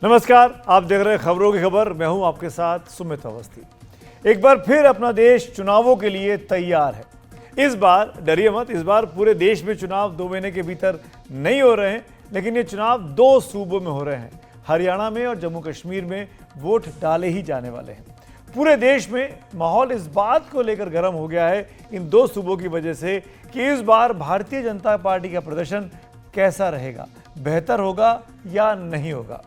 नमस्कार, आप देख रहे हैं खबरों की खबर। मैं हूं आपके साथ सुमित अवस्थी। एक बार फिर अपना देश चुनावों के लिए तैयार है। इस बार डरिए मत, इस बार पूरे देश में चुनाव 2 महीने के भीतर नहीं हो रहे हैं, लेकिन ये चुनाव 2 सूबों में हो रहे हैं। हरियाणा में और जम्मू कश्मीर में वोट डाले ही जाने वाले हैं। पूरे देश में माहौल इस बात को लेकर गर्म हो गया है इन 2 सूबों की वजह से कि इस बार भारतीय जनता पार्टी का प्रदर्शन कैसा रहेगा, बेहतर होगा या नहीं होगा।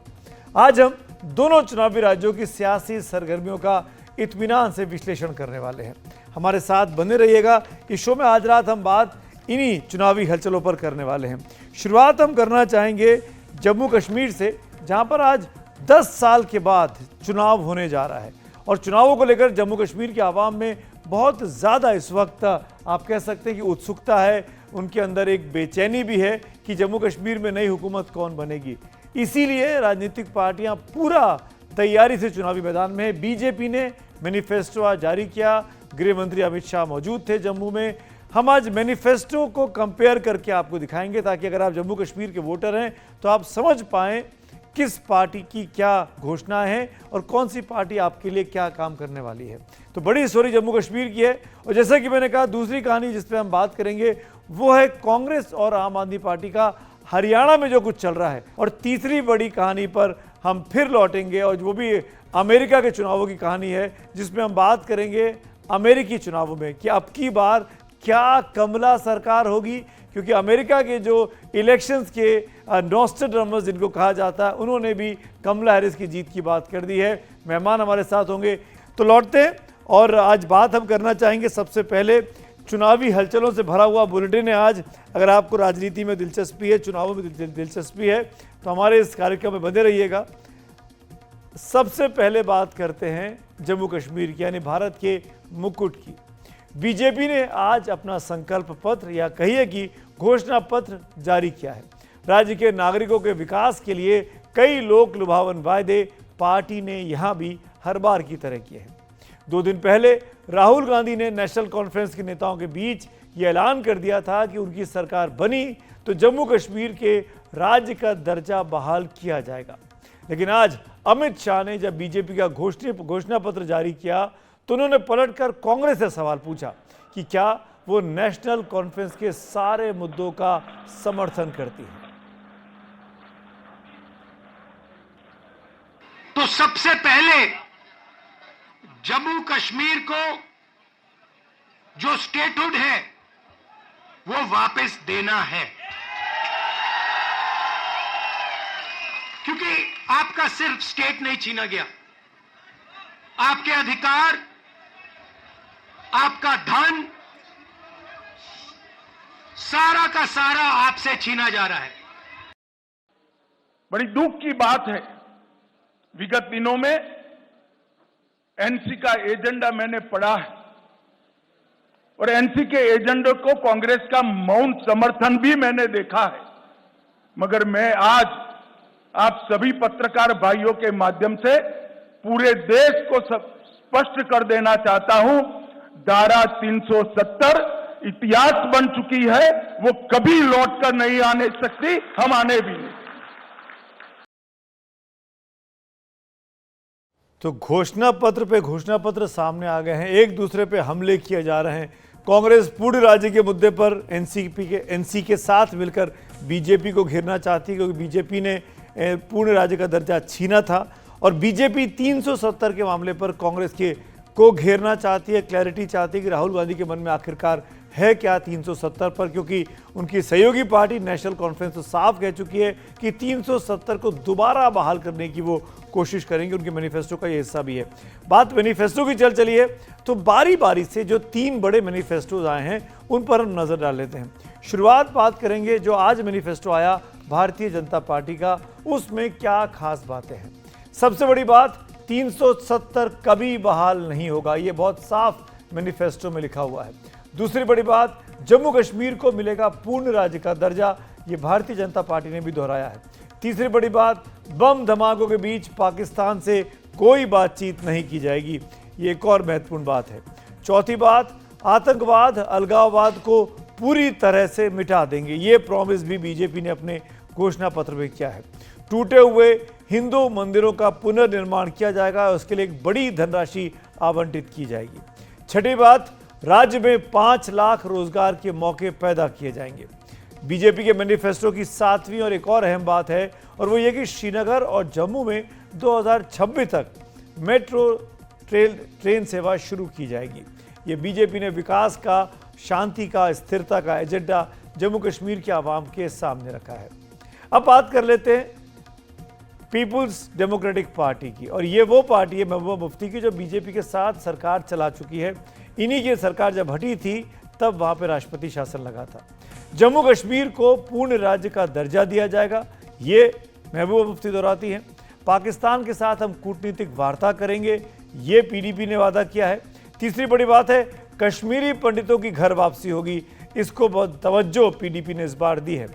आज हम दोनों चुनावी राज्यों की सियासी सरगर्मियों का इत्मीनान से विश्लेषण करने वाले हैं। हमारे साथ बने रहिएगा। इस शो में आज रात हम बात इन्हीं चुनावी हलचलों पर करने वाले हैं। शुरुआत हम करना चाहेंगे जम्मू कश्मीर से, जहां पर आज 10 साल के बाद चुनाव होने जा रहा है और चुनावों को लेकर जम्मू कश्मीर की आवाम में बहुत ज़्यादा इस वक्त आप कह सकते हैं कि उत्सुकता है। उनके अंदर एक बेचैनी भी है कि जम्मू कश्मीर में नई हुकूमत कौन बनेगी। इसीलिए राजनीतिक पार्टियां पूरा तैयारी से चुनावी मैदान में है। बीजेपी ने मैनिफेस्टो आज जारी किया। गृह मंत्री अमित शाह मौजूद थे जम्मू में। हम आज मैनिफेस्टो को कंपेयर करके आपको दिखाएंगे, ताकि अगर आप जम्मू कश्मीर के वोटर हैं तो आप समझ पाएं किस पार्टी की क्या घोषणा है और कौन सी पार्टी आपके लिए क्या काम करने वाली है। तो बड़ी स्टोरी जम्मू कश्मीर की है। और जैसा कि मैंने कहा, दूसरी कहानी जिस पे हम बात करेंगे वो है कांग्रेस और आम आदमी पार्टी का हरियाणा में जो कुछ चल रहा है। और तीसरी बड़ी कहानी पर हम फिर लौटेंगे और वो भी अमेरिका के चुनावों की कहानी है, जिसमें हम बात करेंगे अमेरिकी चुनावों में कि अब की बार क्या कमला सरकार होगी। क्योंकि अमेरिका के जो इलेक्शंस के नॉस्ट्रेडमस जिनको कहा जाता है, उन्होंने भी कमला हैरिस की जीत की बात कर दी है। मेहमान हमारे साथ होंगे, तो लौटते हैं। और आज बात हम करना चाहेंगे सबसे पहले चुनावी हलचलों से भरा हुआ बुलेटिन है आज। अगर आपको राजनीति में दिलचस्पी है, चुनावों में दिलचस्पी है, तो हमारे इस कार्यक्रम में बने रहिएगा। सबसे पहले बात करते हैं जम्मू कश्मीर की, यानी भारत के मुकुट की। बीजेपी ने आज अपना संकल्प पत्र या कहिए कि घोषणा पत्र जारी किया है। राज्य के नागरिकों के विकास के लिए कई लोक लुभावन वायदे पार्टी ने यहां भी हर बार की तरह किए हैं। 2 दिन पहले राहुल गांधी ने नेशनल कॉन्फ्रेंस के नेताओं के बीच ये ऐलान कर दिया था कि उनकी सरकार बनी तो जम्मू कश्मीर के राज्य का दर्जा बहाल किया जाएगा। लेकिन आज अमित शाह ने जब बीजेपी का घोषणा पत्र जारी किया तो उन्होंने पलटकर कांग्रेस से सवाल पूछा कि क्या वो नेशनल कॉन्फ्रेंस के सारे मुद्दों का समर्थन करती है। तो सबसे पहले जम्मू कश्मीर को जो स्टेटहुड है वो वापस देना है, क्योंकि आपका सिर्फ स्टेट नहीं छीना गया, आपके अधिकार, आपका धन, सारा का सारा आपसे छीना जा रहा है। बड़ी दुख की बात है, विगत दिनों में एनसी का एजेंडा मैंने पढ़ा है और एनसी के एजेंडे को कांग्रेस का मौन समर्थन भी मैंने देखा है। मगर मैं आज आप सभी पत्रकार भाइयों के माध्यम से पूरे देश को स्पष्ट कर देना चाहता हूं, धारा 370 इतिहास बन चुकी है, वो कभी लौटकर नहीं आने सकती, हम आने भी नहीं। तो घोषणा पत्र पे घोषणा पत्र सामने आ गए हैं, एक दूसरे पे हमले किए जा रहे हैं। कांग्रेस पूरे राज्य के मुद्दे पर एनसी के साथ मिलकर बीजेपी को घेरना चाहती है, क्योंकि बीजेपी ने पूर्ण राज्य का दर्जा छीना था और बीजेपी 370 के मामले पर कांग्रेस को घेरना चाहती है। क्लैरिटी चाहती है कि राहुल गांधी के मन में आखिरकार है क्या 370 पर, क्योंकि उनकी सहयोगी पार्टी नेशनल कॉन्फ्रेंस तो साफ कह चुकी है कि 370 को दोबारा बहाल करने की वो कोशिश करेंगे। उनके मैनिफेस्टो का ये हिस्सा भी है। बात मैनिफेस्टो की चली है तो बारी बारी से जो 3 बड़े मैनिफेस्टोज आए हैं उन पर हम नजर डाल लेते हैं। शुरुआत बात करेंगे जो आज मैनिफेस्टो आया भारतीय जनता पार्टी का, उसमें क्या खास बातें हैं। सबसे बड़ी बात, 370 कभी बहाल नहीं होगा, ये बहुत साफ मैनिफेस्टो में लिखा हुआ है। दूसरी बड़ी बात, जम्मू कश्मीर को मिलेगा पूर्ण राज्य का दर्जा, ये भारतीय जनता पार्टी ने भी दोहराया है। तीसरी बड़ी बात, बम धमाकों के बीच पाकिस्तान से कोई बातचीत नहीं की जाएगी, ये एक और महत्वपूर्ण बात है। चौथी बात, आतंकवाद अलगाववाद को पूरी तरह से मिटा देंगे, ये प्रॉमिस भी बीजेपी ने अपने घोषणा पत्र में किया है। टूटे हुए हिंदू मंदिरों का पुनर्निर्माण किया जाएगा और उसके लिए एक बड़ी धनराशि आवंटित की जाएगी। छठी बात, राज्य में 5 लाख रोजगार के मौके पैदा किए जाएंगे। बीजेपी के मैनिफेस्टो की 7वीं और एक और अहम बात है और वो ये कि श्रीनगर और जम्मू में 2026 तक मेट्रो ट्रेन सेवा शुरू की जाएगी। ये बीजेपी ने विकास का, शांति का, स्थिरता का एजेंडा जम्मू कश्मीर के आवाम के सामने रखा है। अब बात कर लेते हैं पीपुल्स डेमोक्रेटिक पार्टी की, और ये वो पार्टी है महबूबा मुफ्ती की जो बीजेपी के साथ सरकार चला चुकी है। इन्हीं की सरकार जब हटी थी तब वहां पर राष्ट्रपति शासन लगा था। जम्मू कश्मीर को पूर्ण राज्य का दर्जा दिया जाएगा, ये महबूबा मुफ्ती दोहराती हैं। पाकिस्तान के साथ हम कूटनीतिक वार्ता करेंगे, ये पीडीपी ने वादा किया है। तीसरी बड़ी बात है, कश्मीरी पंडितों की घर वापसी होगी, इसको बहुत तवज्जो पीडीपी ने इस बार दी है।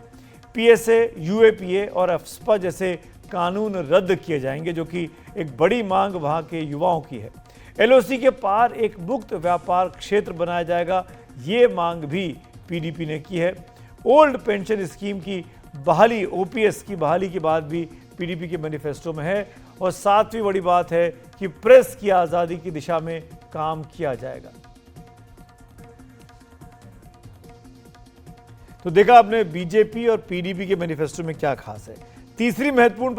पीएसए, यूएपीए और अफ्स्पा जैसे कानून रद्द किए जाएंगे, जो कि एक बड़ी मांग वहां के युवाओं की है। एलओसी के पार एक मुक्त व्यापार क्षेत्र बनाया जाएगा, ये मांग भी पीडीपी ने की है। ओल्ड पेंशन स्कीम की बहाली, ओपीएस की बहाली की बात भी पीडीपी के मैनिफेस्टो में है। और 7वीं बड़ी बात है कि प्रेस की आजादी की दिशा में काम किया जाएगा। तो देखा आपने बीजेपी और पीडीपी के मैनिफेस्टो में क्या खास है। तीसरी महत्वपूर्ण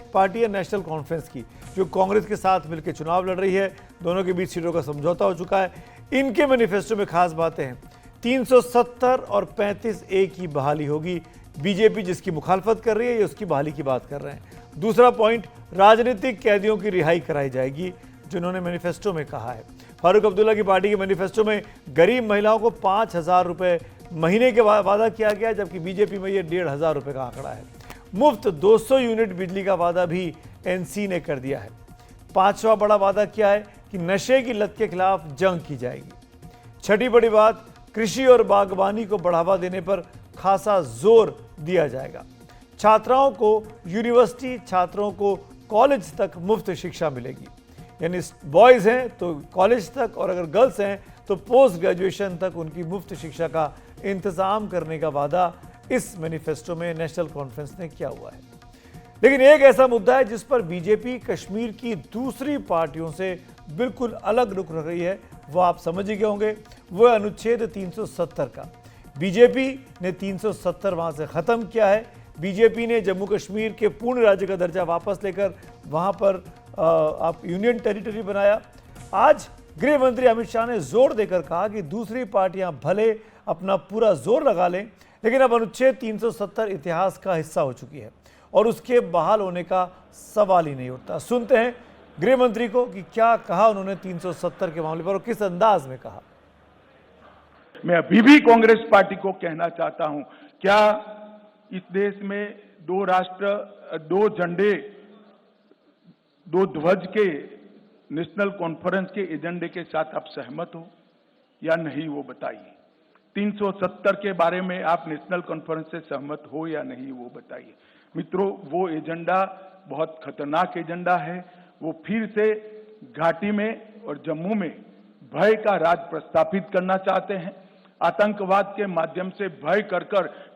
पार्टी है नेशनल कॉन्फ्रेंस की, जो कांग्रेस के साथ मिलकर चुनाव लड़ रही है। दोनों के बीच सीटों का समझौता हो चुका है। इनके मैनिफेस्टो में खास बातें हैं। 370 और 35A की बहाली होगी। बीजेपी जिसकी मुखालफत कर रही है, ये उसकी बहाली की बात कर रहे हैं। दूसरा पॉइंट, राजनीतिक कैदियों की रिहाई कराई जाएगी, जिन्होंने मैनिफेस्टो में कहा है। फारूक अब्दुल्ला की पार्टी के मैनिफेस्टो में गरीब महिलाओं को 5,000 रुपये महीने के वादा किया गया, जबकि बीजेपी में ये 1,500 रुपये का आंकड़ा है। मुफ्त 200 यूनिट बिजली का वादा भी एनसी ने कर दिया है। 5वां बड़ा वादा क्या है कि नशे की लत के खिलाफ जंग की जाएगी। छठी बड़ी बात, कृषि और बागवानी को बढ़ावा देने पर खासा जोर दिया जाएगा। छात्राओं को यूनिवर्सिटी, छात्रों को कॉलेज तक मुफ्त शिक्षा मिलेगी, यानी बॉयज़ हैं तो कॉलेज तक, और अगर गर्ल्स हैं तो पोस्ट ग्रेजुएशन तक उनकी मुफ्त शिक्षा का इंतज़ाम करने का वादा इस मैनिफेस्टो में नेशनल कॉन्फ्रेंस ने किया हुआ है। लेकिन एक ऐसा मुद्दा है जिस पर बीजेपी कश्मीर की दूसरी पार्टियों से बिल्कुल अलग रुख रख रही है, वो आप समझ ही गए होंगे, वो अनुच्छेद 370 का। बीजेपी ने 370 वहां से ख़त्म किया है। बीजेपी ने जम्मू कश्मीर के पूर्ण राज्य का दर्जा वापस लेकर वहां पर आप यूनियन टेरिटरी बनाया। आज गृह मंत्री अमित शाह ने जोर देकर कहा कि दूसरी पार्टियां भले अपना पूरा जोर लगा लें, लेकिन अब अनुच्छेद 370 इतिहास का हिस्सा हो चुकी है और उसके बहाल होने का सवाल ही नहीं उठता। सुनते हैं गृह मंत्री को कि क्या कहा उन्होंने 370 के मामले पर और किस अंदाज में कहा। मैं अभी भी कांग्रेस पार्टी को कहना चाहता हूं, क्या इस देश में 2 राष्ट्र, 2 झंडे, 2 ध्वज के नेशनल कॉन्फ्रेंस के एजेंडे के साथ आप सहमत हो या नहीं, वो बताइए। 370 के बारे में आप नेशनल कॉन्फ्रेंस से सहमत हो या नहीं, वो बताइए। मित्रों, वो एजेंडा बहुत खतरनाक एजेंडा है। वो फिर से घाटी में और जम्मू में भय का राज प्रस्थापित करना चाहते हैं। आतंकवाद के माध्यम से भय कर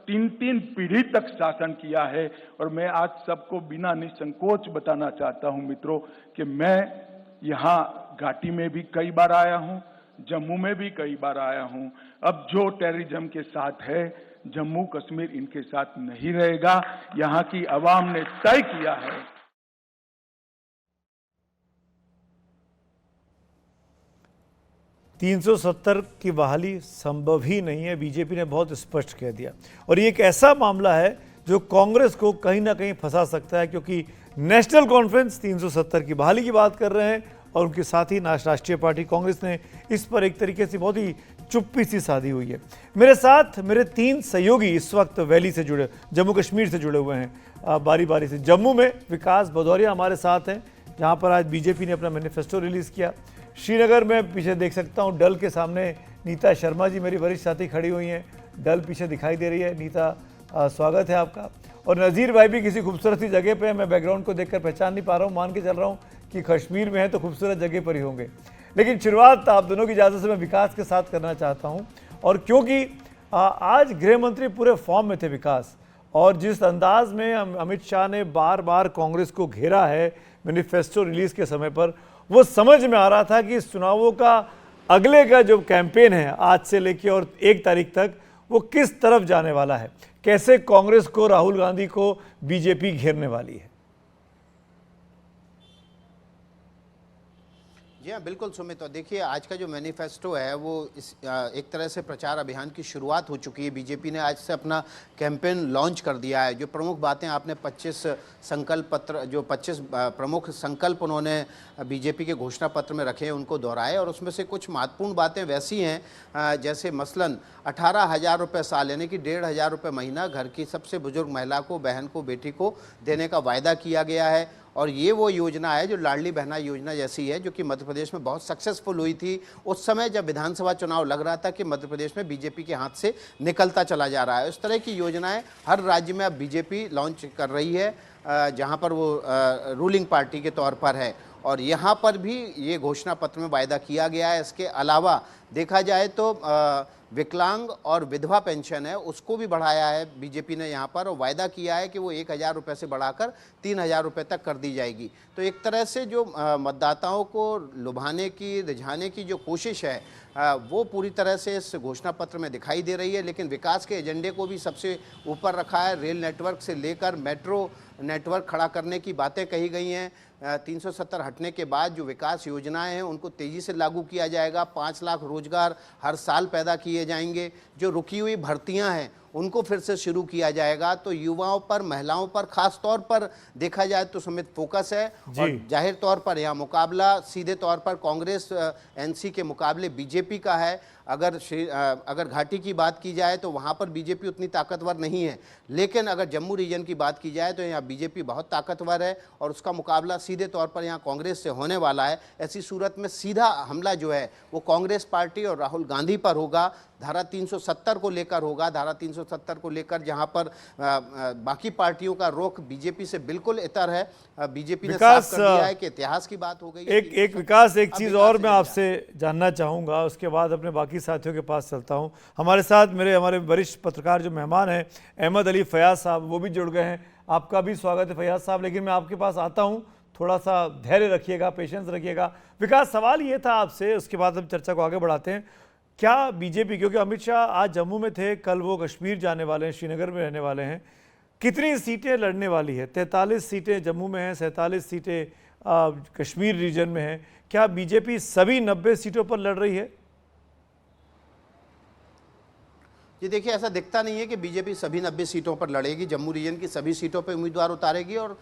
3 पीढ़ी तक शासन किया है। और मैं आज सबको बिना निसंकोच बताना चाहता हूं मित्रों कि मैं यहां घाटी में भी कई बार आया हूं, जम्मू में भी कई बार आया हूं। अब जो टेररिज्म के साथ है, जम्मू कश्मीर इनके साथ नहीं रहेगा। यहां की आवाम ने तय किया है। तीन 370 की बहाली संभव ही नहीं है, बीजेपी ने बहुत स्पष्ट कह दिया। और ये एक ऐसा मामला है जो कांग्रेस को कहीं ना कहीं फंसा सकता है, क्योंकि नेशनल कॉन्फ्रेंस 370 की बहाली की बात कर रहे हैं और उनके साथ ही राष्ट्रीय पार्टी कांग्रेस ने इस पर एक तरीके से बहुत ही चुप्पी सी साधी हुई है। मेरे साथ मेरे 3 सहयोगी इस वक्त वैली से जुड़े, जम्मू कश्मीर से जुड़े हुए हैं बारी बारी से। जम्मू में विकास भदौरिया हमारे साथ हैं, जहां पर आज बीजेपी ने अपना मैनिफेस्टो रिलीज़ किया। श्रीनगर में पीछे देख सकता हूं, डल के सामने नीता शर्मा जी मेरी वरिष्ठ साथी खड़ी हुई हैं। डल पीछे दिखाई दे रही है। नीता, स्वागत है आपका। और नज़ीर भाई भी किसी खूबसूरत सी जगह पे है, मैं बैकग्राउंड को देखकर पहचान नहीं पा रहा हूँ, मान के चल रहा हूँ कि कश्मीर में है तो खूबसूरत जगह पर ही होंगे। लेकिन शुरुआत आप दोनों की इजाज़त से मैं विकास के साथ करना चाहता हूँ, और क्योंकि आज गृह मंत्री पूरे फॉर्म में थे विकास, और जिस अंदाज में अमित शाह ने बार बार कांग्रेस को घेरा है मैनिफेस्टो रिलीज के समय पर, वो समझ में आ रहा था कि इस चुनावों का अगले का जो कैंपेन है आज से लेकर और 1 तारीख तक वो किस तरफ जाने वाला है, कैसे कांग्रेस को, राहुल गांधी को बीजेपी घेरने वाली है। जी हाँ, बिल्कुल सुमित। तो देखिए, आज का जो मैनिफेस्टो है वो एक तरह से प्रचार अभियान की शुरुआत हो चुकी है। बीजेपी ने आज से अपना कैंपेन लॉन्च कर दिया है। जो प्रमुख बातें आपने 25 संकल्प पत्र, जो 25 प्रमुख संकल्प उन्होंने बीजेपी के घोषणा पत्र में रखे हैं, उनको दोहराए। और उसमें से कुछ महत्वपूर्ण बातें वैसी हैं जैसे मसलन 18,000 रुपये साल यानी कि 1,500 रुपये महीना घर की सबसे बुजुर्ग महिला को, बहन को, बेटी को देने का वायदा किया गया है। और ये वो योजना है जो लाडली बहना योजना जैसी है, जो कि मध्य प्रदेश में बहुत सक्सेसफुल हुई थी उस समय जब विधानसभा चुनाव लग रहा था कि मध्य प्रदेश में बीजेपी के हाथ से निकलता चला जा रहा है। इस तरह की योजनाएं हर राज्य में अब बीजेपी लॉन्च कर रही है जहां पर वो रूलिंग पार्टी के तौर पर है। और यहाँ पर भी ये घोषणा पत्र में वायदा किया गया है। इसके अलावा देखा जाए तो विकलांग और विधवा पेंशन है उसको भी बढ़ाया है बीजेपी ने यहाँ पर, और वायदा किया है कि वो 1,000 रुपये से बढ़ाकर 3,000 रुपये तक कर दी जाएगी। तो एक तरह से जो मतदाताओं को लुभाने की, रिझाने की जो कोशिश है वो पूरी तरह से इस घोषणा पत्र में दिखाई दे रही है। लेकिन विकास के एजेंडे को भी सबसे ऊपर रखा है। रेल नेटवर्क से लेकर मेट्रो नेटवर्क खड़ा करने की बातें कही गई हैं। 370 हटने के बाद जो विकास योजनाएं हैं उनको तेज़ी से लागू किया जाएगा। 5 लाख रोजगार हर साल पैदा किए जाएंगे। जो रुकी हुई भर्तियां हैं उनको फिर से शुरू किया जाएगा। तो युवाओं पर, महिलाओं पर खास तौर पर देखा जाए तो सुमित फोकस है। और जाहिर तौर पर यहाँ मुकाबला सीधे तौर पर कांग्रेस एनसी के मुकाबले बीजेपी का है। अगर घाटी की बात की जाए तो वहाँ पर बीजेपी उतनी ताकतवर नहीं है, लेकिन अगर जम्मू रीजन की बात की जाए तो यहाँ बीजेपी बहुत ताकतवर है और उसका मुकाबला सीधे तौर पर यहाँ कांग्रेस से होने वाला है। ऐसी सूरत में सीधा हमला जो है वो कांग्रेस पार्टी और राहुल गांधी पर होगा। धारा 370 को लेकर होगा। धारा 370 को लेकर जहां पर बाकी पार्टियों का रुख बीजेपी से बिल्कुल इतर है। बीजेपी ने साफ कर दिया है कि इतिहास की बात हो गई। एक विकास, एक चीज और मैं आपसे जानना चाहूंगा, उसके बाद अपने बाकी साथियों के पास चलता हूं। हमारे साथ हमारे वरिष्ठ पत्रकार जो मेहमान हैं अहमद अली फयाज साहब, वो भी जुड़ गए हैं। आपका भी स्वागत है फयाज साहब। लेकिन मैं आपके पास आता हूं, थोड़ा सा धैर्य रखिएगा, पेशेंस रखिएगा। विकास, सवाल ये था आपसे, उसके बाद हम चर्चा को आगे बढ़ाते हैं। क्या बीजेपी, क्योंकि अमित शाह आज जम्मू में थे, कल वो कश्मीर जाने वाले हैं, श्रीनगर में रहने वाले हैं, कितनी सीटें लड़ने वाली है? 43 सीटें जम्मू में हैं, 47 सीटें कश्मीर रीजन में हैं। क्या बीजेपी सभी 90 सीटों पर लड़ रही है? जी देखिए, ऐसा दिखता नहीं है कि बीजेपी सभी 90 सीटों पर लड़ेगी। जम्मू रीजन की सभी सीटों पर उम्मीदवार उतारेगी और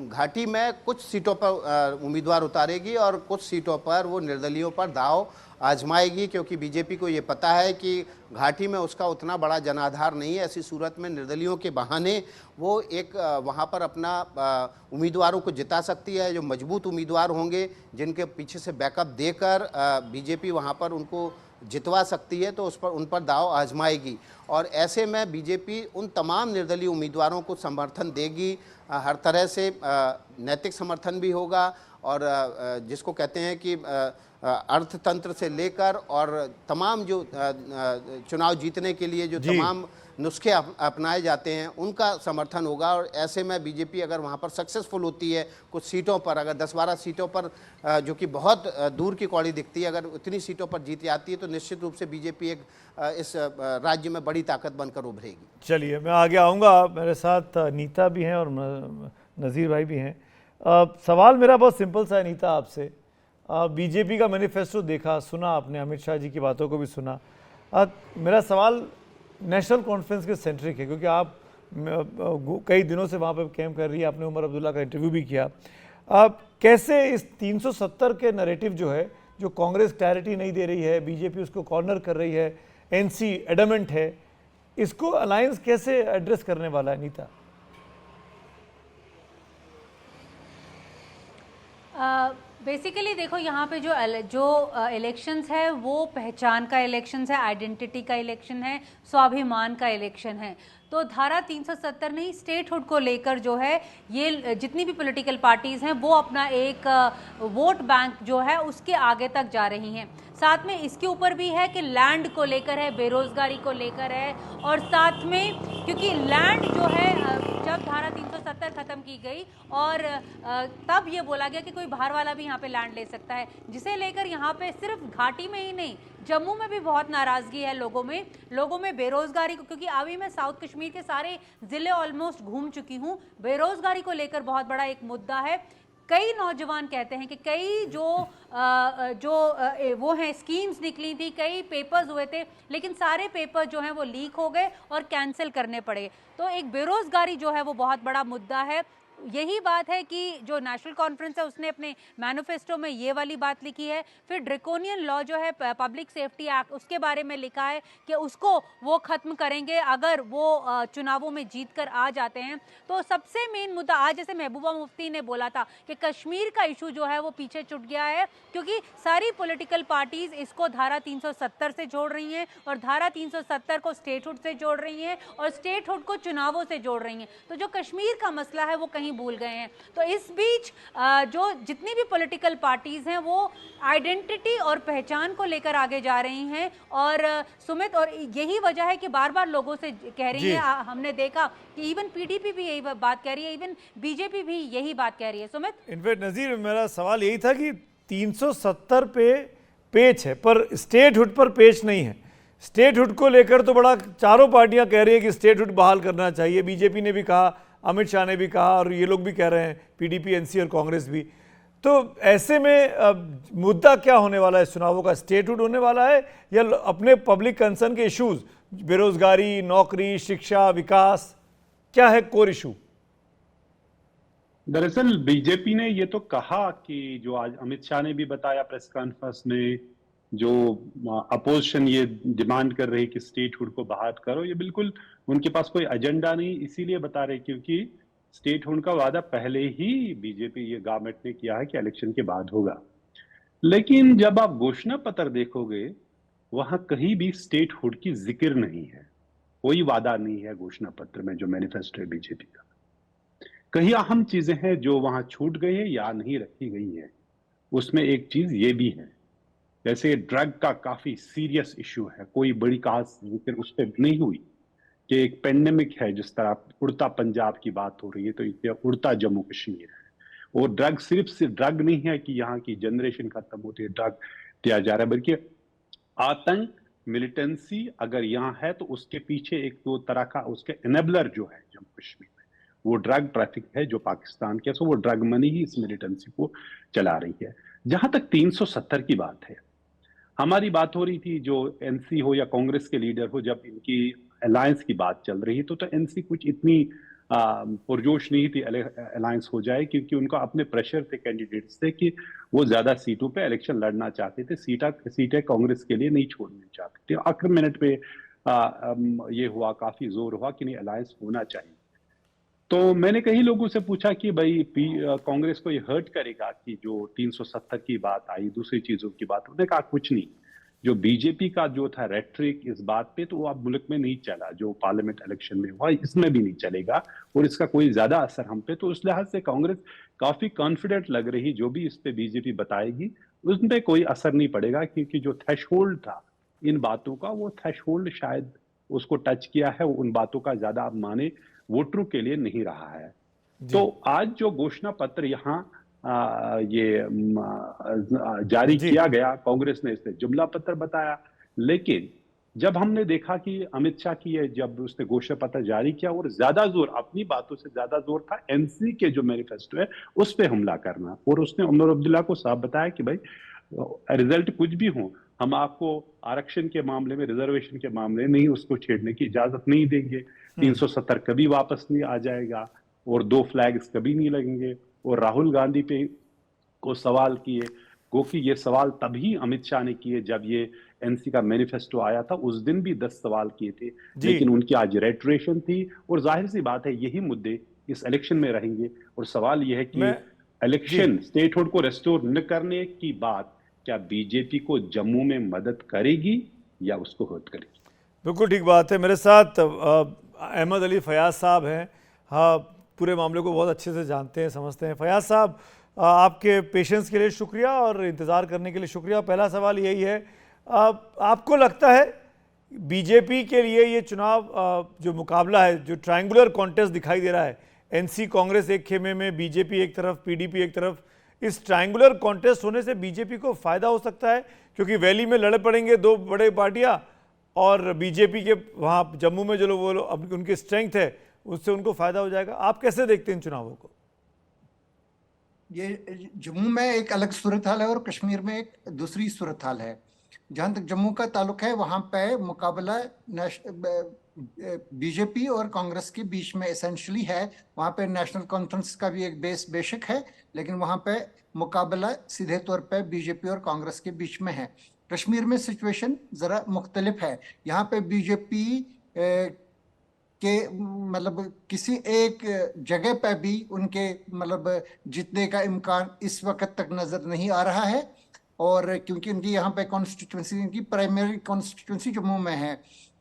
घाटी में कुछ सीटों पर उम्मीदवार उतारेगी और कुछ सीटों पर वो निर्दलियों पर दांव आजमाएगी, क्योंकि बीजेपी को ये पता है कि घाटी में उसका उतना बड़ा जनाधार नहीं है। ऐसी सूरत में निर्दलियों के बहाने वो एक वहाँ पर अपना उम्मीदवारों को जिता सकती है। जो मजबूत उम्मीदवार होंगे जिनके पीछे से बैकअप देकर बीजेपी वहाँ पर उनको जितवा सकती है, तो उन पर दाव आजमाएगी। और ऐसे में बीजेपी उन तमाम निर्दलीय उम्मीदवारों को समर्थन देगी। हर तरह से नैतिक समर्थन भी होगा और जिसको कहते हैं कि अर्थतंत्र से लेकर और तमाम जो चुनाव जीतने के लिए जो तमाम नुस्खे अपनाए जाते हैं उनका समर्थन होगा। और ऐसे में बीजेपी अगर वहाँ पर सक्सेसफुल होती है कुछ सीटों पर, अगर 10-12 सीटों पर जो कि बहुत दूर की कौड़ी दिखती है, अगर उतनी सीटों पर जीत जाती है तो निश्चित रूप से बीजेपी एक इस राज्य में बड़ी ताकत बनकर उभरेगी। चलिए, मैं आगे आऊँगा। मेरे साथ नीता भी हैं और नज़ीर भाई भी हैं। सवाल मेरा बहुत सिंपल सा है नीता आपसे। बीजेपी का मैनिफेस्टो देखा, सुना आपने, अमित शाह जी की बातों को भी सुना। मेरा सवाल नेशनल कॉन्फ्रेंस के सेंट्रिक है, क्योंकि आप कई दिनों से वहाँ पर कैंप कर रही है। आपने उमर अब्दुल्ला का इंटरव्यू भी किया। कैसे इस 370 के नैरेटिव जो है, जो कांग्रेस क्लैरिटी नहीं दे रही है, बीजेपी उसको कॉर्नर कर रही है, एनसी एडमेंट है, इसको अलायंस कैसे एड्रेस करने वाला है नीता? बेसिकली देखो, यहाँ पे जो इलेक्शंस है वो पहचान का इलेक्शंस है, आइडेंटिटी का इलेक्शन है, स्वाभिमान का इलेक्शन है। तो धारा 370 नहीं, स्टेटहुड को लेकर जो है ये जितनी भी पॉलिटिकल पार्टीज हैं वो अपना एक वोट बैंक जो है उसके आगे तक जा रही हैं। साथ में इसके ऊपर भी है कि लैंड को लेकर है, बेरोजगारी को लेकर है, और साथ में क्योंकि लैंड जो है जब धारा 370 खत्म की गई और तब ये बोला गया कि कोई बाहर वाला भी यहाँ पे लैंड ले सकता है, जिसे लेकर यहाँ पे सिर्फ घाटी में ही नहीं जम्मू में भी बहुत नाराजगी है लोगों में बेरोजगारी को, क्योंकि अभी मैं साउथ कश्मीर के सारे जिले ऑलमोस्ट घूम चुकी हूँ। बेरोजगारी को लेकर बहुत बड़ा एक मुद्दा है। कई नौजवान कहते हैं कि कई वो हैं स्कीम्स निकली थी, कई पेपर्स हुए थे, लेकिन सारे पेपर जो हैं वो लीक हो गए और कैंसिल करने पड़े। तो एक बेरोजगारी जो है वो बहुत बड़ा मुद्दा है। यही बात है कि जो नेशनल कॉन्फ्रेंस है उसने अपने मैनिफेस्टो में ये वाली बात लिखी है। फिर ड्रैकोनियन लॉ जो है पब्लिक सेफ्टी एक्ट, उसके बारे में लिखा है कि उसको वो खत्म करेंगे अगर वो चुनावों में जीत कर आ जाते हैं। तो सबसे मेन मुद्दा आज जैसे महबूबा मुफ्ती ने बोला था कि कश्मीर का इशू जो है वो पीछे छूट गया है, क्योंकि सारी पॉलिटिकल पार्टीज इसको धारा 370 से जोड़ रही हैं और धारा 370 को स्टेटहुड से जोड़ रही हैं और स्टेटहुड को चुनावों से जोड़ रही हैं। तो जो कश्मीर का मसला है वो कहीं भूल गए हैं। तो इस बीच जो जितनी भी पॉलिटिकल पार्टीज हैं वो आइडेंटिटी और पहचान को लेकर आगे जा रही हैं। और सुमित, और यही वजह है कि बार बार लोगों से कह रही है, हमने देखा कि इवन पीडीपी भी यही बात कह रही है, इवन बीजेपी भी यही बात कह रही है। सुमित, इनफैक्ट नजीर, मेरा सवाल यही था कि 370 पे पेच है पर स्टेटहुड पर पेच नहीं है। स्टेटहुड को लेकर तो बड़ा चारों पार्टियां कह रही है कि स्टेटहुड बहाल करना चाहिए। बीजेपी ने भी कहा, अमित शाह ने भी कहा और ये लोग भी कह रहे हैं, पीडीपी, एनसी और कांग्रेस भी। तो ऐसे में मुद्दा क्या होने वाला है? चुनावों का स्टेटहुड होने वाला है या अपने पब्लिक कंसर्न के इश्यूज, बेरोजगारी, नौकरी, शिक्षा, विकास, क्या है कोर इशू? दरअसल बीजेपी ने ये तो कहा कि जो आज अमित शाह ने भी बताया प्रेस कॉन्फ्रेंस में, जो अपोजिशन ये डिमांड कर रही कि स्टेटहुड को बहाल करो, ये बिल्कुल उनके पास कोई एजेंडा नहीं, इसीलिए बता रहे क्योंकि स्टेटहुड का वादा पहले ही बीजेपी ये गवर्नमेंट ने किया है कि इलेक्शन के बाद होगा। लेकिन जब आप घोषणा पत्र देखोगे वहां कहीं भी स्टेटहुड की जिक्र नहीं है, कोई वादा नहीं है घोषणा पत्र में जो मैनिफेस्टो है बीजेपी का। कई अहम चीजें हैं जो वहां छूट गई है या नहीं रखी गई है। उसमें एक चीज ये भी है, जैसे ड्रग का काफी सीरियस इशू है, कोई बड़ी खास जिक्र उस पर नहीं हुई कि एक पेंडेमिक है, जिस तरह उड़ता पंजाब की बात हो रही है तो इसे उड़ता जम्मू कश्मीर है। और ड्रग सिर्फ ड्रग नहीं है कि यहाँ की जनरेशन खत्म होती है, ड्रग दिया जा रहा है, बल्कि आतंक, मिलिटेंसी अगर यहाँ है तो उसके पीछे एक दो तरह का उसके एनेबलर जो है जम्मू कश्मीर में, वो ड्रग ट्रैफिक है जो पाकिस्तान के, सो वो ड्रग मनी ही इस मिलिटेंसी को चला रही है। जहां तक 370 की बात है, हमारी बात हो रही थी, जो एनसी हो या कांग्रेस के लीडर हो, जब इनकी अलायंस की बात चल रही तो एनसी कुछ इतनी पुरजोश नहीं थी अलायंस हो जाए, क्योंकि उनका अपने प्रेशर थे कैंडिडेट्स थे कि वो ज्यादा सीटों पे इलेक्शन लड़ना चाहते थे, सीटें कांग्रेस के लिए नहीं छोड़ना चाहते थे। आखिर मिनट पे ये हुआ, काफी जोर हुआ कि नहीं अलायंस होना चाहिए। तो मैंने कई लोगों से पूछा कि भाई कांग्रेस को ये हर्ट करेगा कि जो 370 की बात आई, दूसरी चीजों की बात, उन्होंने कहा कुछ नहीं। जो बीजेपी का जो था रेट्रिक इस बात पे, तो वो अब मुल्क में नहीं चला, जो पार्लियामेंट इलेक्शन में हुआ इसमें भी नहीं चलेगा और इसका कोई ज्यादा असर हम पे। तो उस लिहाज से कांग्रेस काफी कॉन्फिडेंट लग रही, जो भी इस पे बीजेपी बताएगी उस पर कोई असर नहीं पड़ेगा, क्योंकि जो थ्रेशहोल्ड था इन बातों का, वो थ्रेशहोल्ड शायद उसको टच किया है, उन बातों का ज्यादा अब माने वोटरों के लिए नहीं रहा है। तो आज जो घोषणा पत्र यहाँ ये जारी किया गया, कांग्रेस ने इसे जुमला पत्र बताया, लेकिन जब हमने देखा कि अमित शाह की ये जब उसने घोषणा पत्र जारी किया और ज्यादा जोर, अपनी बातों से ज्यादा जोर था एनसी के जो मैनिफेस्टो है उस पर हमला करना, और उसने उमर अब्दुल्ला को साफ बताया कि भाई रिजल्ट कुछ भी हो, हम आपको आरक्षण के मामले में, रिजर्वेशन के मामले नहीं उसको छेड़ने की इजाजत नहीं देंगे, 370 कभी वापस नहीं आ जाएगा और 2 फ्लैग्स कभी नहीं लगेंगे। और राहुल गांधी पे को सवाल किए, गो कि ये सवाल तभी अमित शाह ने किए जब ये एनसी का मैनिफेस्टो आया था, उस दिन भी 10 सवाल किए थे, लेकिन उनकी आज रेटरेशन थी। और जाहिर सी बात है यही मुद्दे इस इलेक्शन में रहेंगे। और सवाल यह है कि इलेक्शन स्टेटहुड को रेस्टोर न करने की बात क्या बीजेपी को जम्मू में मदद करेगी या उसको हर्ट करेगी? बिल्कुल ठीक बात है। मेरे साथ अहमद अली फयाज साहब हैं, हाँ, पूरे मामले को बहुत अच्छे से जानते हैं, समझते हैं। फयाज साहब, आपके पेशेंस के लिए शुक्रिया और इंतज़ार करने के लिए शुक्रिया। पहला सवाल यही है, आपको लगता है बीजेपी के लिए ये चुनाव जो मुकाबला है, जो ट्रायंगुलर कॉन्टेस्ट दिखाई दे रहा है, एनसी कांग्रेस एक खेमे में, बीजेपी एक तरफ, पीडीपी एक तरफ, इस ट्रायंगुलर कॉन्टेस्ट होने से बीजेपी को फायदा हो सकता है? क्योंकि वैली में लड़े पड़ेंगे दो बड़े पार्टियां और बीजेपी के वहां जम्मू में जो लोग वो अब उनकी स्ट्रेंथ है उससे उनको फायदा हो जाएगा। आप कैसे देखते हैं इन चुनावों को? ये जम्मू में एक अलग सूरत हाल है और कश्मीर में एक दूसरी सूरत हाल है। जहां तक जम्मू का ताल्लुक है, वहां पे मुकाबला बीजेपी और कांग्रेस के बीच में एसेंशियली है। वहां पे नेशनल कॉन्फ्रेंस का भी एक बेस बेशक है, लेकिन वहां पे मुकाबला सीधे तौर पे बीजेपी और कांग्रेस के बीच में है। कश्मीर में सिचुएशन जरा मुख्तलिफ है। यहाँ पे बीजेपी के मतलब किसी एक जगह पे भी उनके मतलब जीतने का इम्कान इस वक्त तक नजर नहीं आ रहा है। और क्योंकि उनकी यहाँ पे कॉन्स्टिट्यूंसी, इनकी प्राइमरी कॉन्स्टिट्यूंसी जम्मू में है,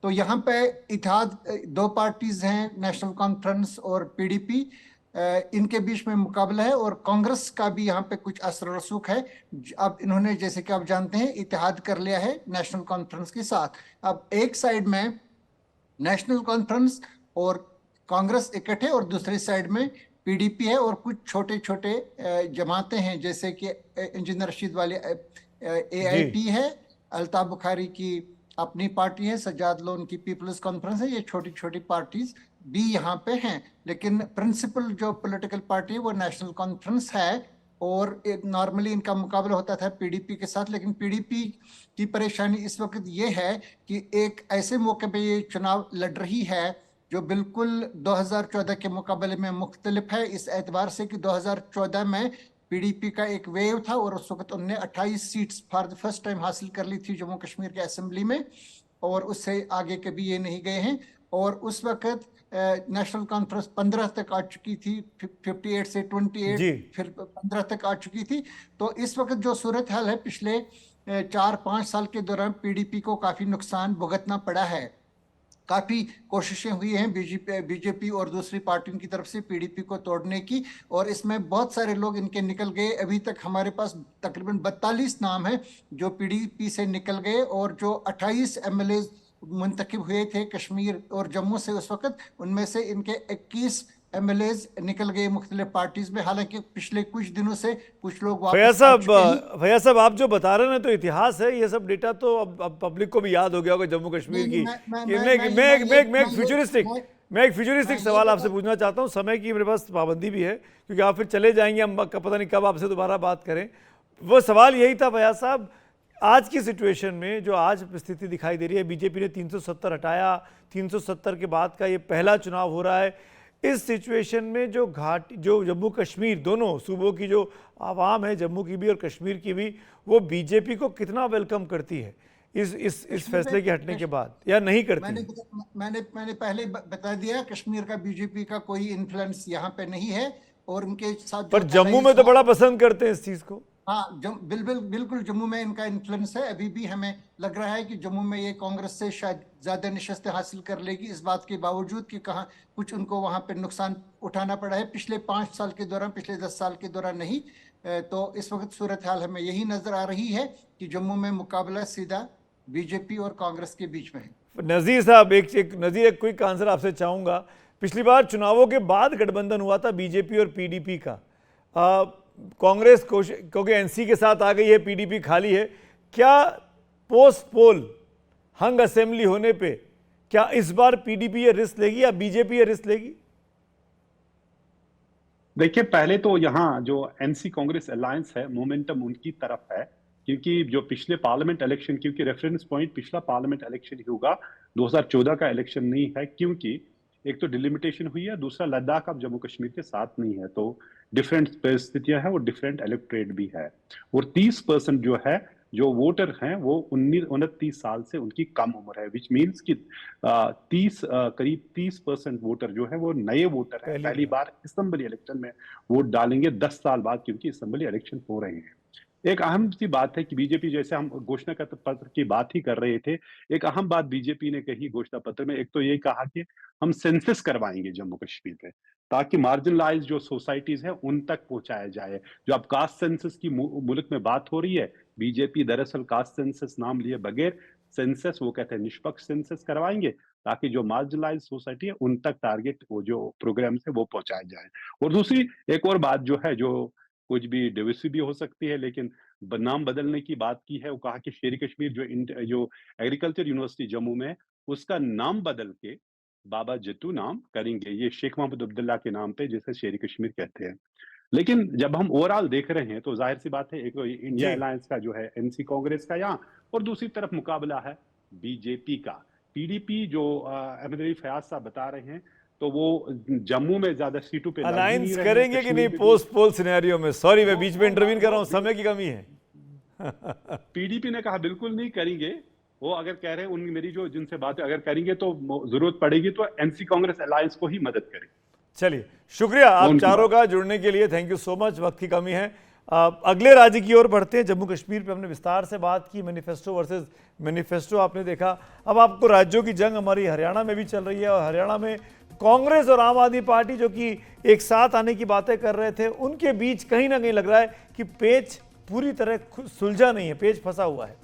तो यहाँ पे इत्तेहाद दो पार्टीज हैं, नेशनल कॉन्फ्रेंस और पीडीपी, इनके बीच में मुकाबला है। और कांग्रेस का भी यहाँ पे कुछ असर रसूख है। अब इन्होंने, जैसे कि आप जानते हैं, इत्तेहाद कर लिया है नेशनल कॉन्फ्रेंस के साथ। अब एक साइड में नेशनल कॉन्फ्रेंस और कांग्रेस इकट्ठे और दूसरी साइड में पीडीपी है और कुछ छोटे छोटे जमातें हैं, जैसे कि इंजीनियर रशीद वाले एआईटी है, अल्ताफ बुखारी की अपनी पार्टी है, सज्जाद लोन की पीपल्स कॉन्फ्रेंस है। ये छोटी छोटी पार्टीज भी यहाँ पे हैं, लेकिन प्रिंसिपल जो पॉलिटिकल पार्टी है वो नेशनल कॉन्फ्रेंस है। और नॉर्मली इनका मुकाबला होता था पीडीपी के साथ, लेकिन पीडीपी की परेशानी इस वक्त ये है कि एक ऐसे मौके पे ये चुनाव लड़ रही है जो बिल्कुल 2014 के मुकाबले में मुख्तलिफ है, इस एतबार से कि 2014 में पीडीपी का एक वेव था और उस वक्त उन्होंने 28 seats for the first time हासिल कर ली थी जम्मू कश्मीर के असेंबली में, और उससे आगे कभी ये नहीं गए हैं। और उस वक्त नेशनल कॉन्फ्रेंस 15 तक आ चुकी थी, 58 से 28 फिर 15 तक आ चुकी थी। तो इस वक्त जो सूरत हाल है, पिछले 4-5 साल के दौरान पीडीपी को काफी नुकसान भुगतना पड़ा है। काफी कोशिशें हुई हैं बीजेपी और दूसरी पार्टियों की तरफ से पीडीपी को तोड़ने की, और इसमें बहुत सारे लोग इनके निकल गए। अभी तक हमारे पास तकरीबन 42 नाम हैं जो पीडीपी से निकल गए, और जो 28 एमएलए मुंतखब हुए थे कश्मीर और जम्मू से उस वक्त, उनमें से इनके 21 एमएलए निकल गए मुख्तलिफ पार्टीज में। हालांकि पिछले कुछ दिनों से कुछ लोग फैयाज साहब, आप जो बता रहे हैं तो इतिहास है, ये सब डेटा तो अब पब्लिक को भी याद हो गया होगा जम्मू कश्मीर की। मैं एक फ्यूचरिस्टिक सवाल आपसे पूछना चाहता हूँ, समय की मेरे पास पाबंदी भी है क्योंकि आप फिर चले जाएंगे, हम पता नहीं कब आपसे दोबारा बात करें। वो सवाल यही था फैयाज साहब, आज की सिचुएशन में जो आज स्थिति दिखाई दे रही है, बीजेपी ने 370 हटाया, 370 के बाद का ये पहला चुनाव हो रहा है। इस सिचुएशन में जो जम्मू कश्मीर, दोनों सूबों की जो आवाम है, जम्मू की भी और कश्मीर की भी, वो बीजेपी को कितना वेलकम करती है इस फैसले के हटने के बाद, या नहीं करती? मैंने पहले बता दिया, कश्मीर का बीजेपी का कोई इन्फ्लुएंस यहाँ पे नहीं है, और उनके साथ पर जम्मू में तो बड़ा पसंद करते हैं इस चीज को। हाँ, बिल्कुल जम्मू में इनका इन्फ्लुएंस है। अभी भी हमें लग रहा है कि जम्मू में ये कांग्रेस से शायद ज्यादा नशस्तें हासिल कर लेगी, इस बात के बावजूद कि कहाँ कुछ उनको वहां पे नुकसान उठाना पड़ा है पिछले 5 साल के दौरान, पिछले 10 साल के दौरान नहीं। तो इस वक्त सूरत हाल हमें यही नजर आ रही है कि जम्मू में मुकाबला सीधा बीजेपी और कांग्रेस के बीच में है। नजीर साहब, एक क्विक आंसर आपसे चाहूंगा। पिछली बार चुनावों के बाद गठबंधन हुआ था बीजेपी और पीडीपी का, कांग्रेस क्योंकि एनसी के साथ आ गई है, पीडीपी खाली है, क्या पोस्ट पोल हंग असेंबली होने पे क्या इस बार पीडीपी ये रिस्क लेगी या बीजेपी ये रिस्क लेगी? देखिए, पहले तो यहाँ जो एनसी कांग्रेस अलायंस है, मोमेंटम उनकी तरफ है, क्योंकि जो पिछले पार्लियामेंट इलेक्शन, क्योंकि रेफरेंस पॉइंट पिछला पार्लियामेंट इलेक्शन ही होगा, 2014 का इलेक्शन नहीं है, क्योंकि एक तो डिलिमिटेशन हुई है, दूसरा लद्दाख अब जम्मू कश्मीर के साथ नहीं है, तो डिफरेंट परिस्थितियां हैं और डिफरेंट इलेक्टोरेट भी है। और 30% जो है, जो वोटर हैं वो 29 साल से उनकी कम उम्र है, विच मीन्स कि करीब 30% वोटर जो है वो नए वोटर हैं, पहली बार असेंबली इलेक्शन में वोट डालेंगे 10 साल बाद, क्योंकि असेंबली इलेक्शन हो रहे हैं। एक अहम सी बात है कि बीजेपी, जैसे हम घोषणा पत्र की बात ही कर रहे थे, एक अहम बात बीजेपी ने कही घोषणा पत्र में। एक तो ये कहा कि हम सेंसस करवाएंगे जम्मू कश्मीर में, ताकि मार्जिनलाइज जो सोसाइटीज है उन तक पहुंचाया जाए। जो अब कास्ट सेंसस की मुल्क में बात हो रही है, बीजेपी दरअसल कास्ट सेंसस नाम लिए बगैर सेंसस, वो कहते हैं निष्पक्ष सेंसस करवाएंगे, ताकि जो मार्जिनलाइज सोसाइटी है उन तक टारगेट वो जो प्रोग्राम्स है वो पहुंचाए जाए। और दूसरी एक और बात जो है, जो कुछ भी डिविसिव भी हो सकती है, लेकिन नाम बदलने की बात की है। वो कहा कि शेर कश्मीर जो एग्रीकल्चर यूनिवर्सिटी जम्मू में, उसका नाम बदल के बाबा जित्तू नाम करेंगे, ये शेख मोहम्मद अब्दुल्ला के नाम पे, जिसे शेर कश्मीर कहते हैं। लेकिन जब हम ओवरऑल देख रहे हैं तो जाहिर सी बात है, एक तो इंडिया जी। अलायंस का जो है एनसी कांग्रेस का यहाँ, और दूसरी तरफ मुकाबला है बीजेपी का। पीडीपी जो अहमद अली फयाज साहब बता रहे हैं, तो वो जम्मू में ज्यादा सीटों पे लड़ ही नहीं अलायंस रहे हैं, करेंगे कि कश्मीर नहीं में भी। पोस्ट पोल सिनेरियो में? सॉरी, मैं बीच में इंटरवीन कर रहा हूं, समय की कमी है। पीडीपी ने कहा बिल्कुल नहीं करेंगे। वो अगर कह रहे हैं, उन मेरी जो जिनसे बात है, अगर करेंगे तो जरूरत पड़ेगी तो एनसी कांग्रेस अलायंस को ही मदद करें। चलिए, शुक्रिया आप उनकी चारों का जुड़ने के लिए, थैंक यू सो मच। वक्त की कमी है, अगले राज्य की ओर बढ़ते हैं। जम्मू कश्मीर पे हमने विस्तार से बात की, मैनिफेस्टो वर्सेस मैनिफेस्टो आपने देखा। अब आपको राज्यों की जंग हमारी हरियाणा में भी चल रही है, और हरियाणा में कांग्रेस और आम आदमी पार्टी जो कि एक साथ आने की बातें कर रहे थे, उनके बीच कहीं ना कहीं लग रहा है कि पेच पूरी तरह सुलझा नहीं है, पेच फंसा हुआ है।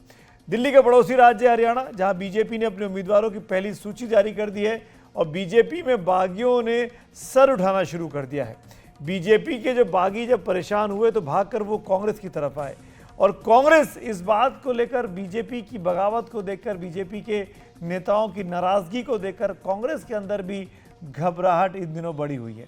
दिल्ली का पड़ोसी राज्य हरियाणा, जहां बीजेपी ने अपने उम्मीदवारों की पहली सूची जारी कर दी है, और बीजेपी में बागियों ने सर उठाना शुरू कर दिया है। बीजेपी के जो बागी जब परेशान हुए तो भागकर वो कांग्रेस की तरफ आए, और कांग्रेस इस बात को लेकर, बीजेपी की बगावत को देखकर, बीजेपी के नेताओं की नाराजगी को देखकर कांग्रेस के अंदर भी घबराहट इन दिनों बढ़ी हुई है।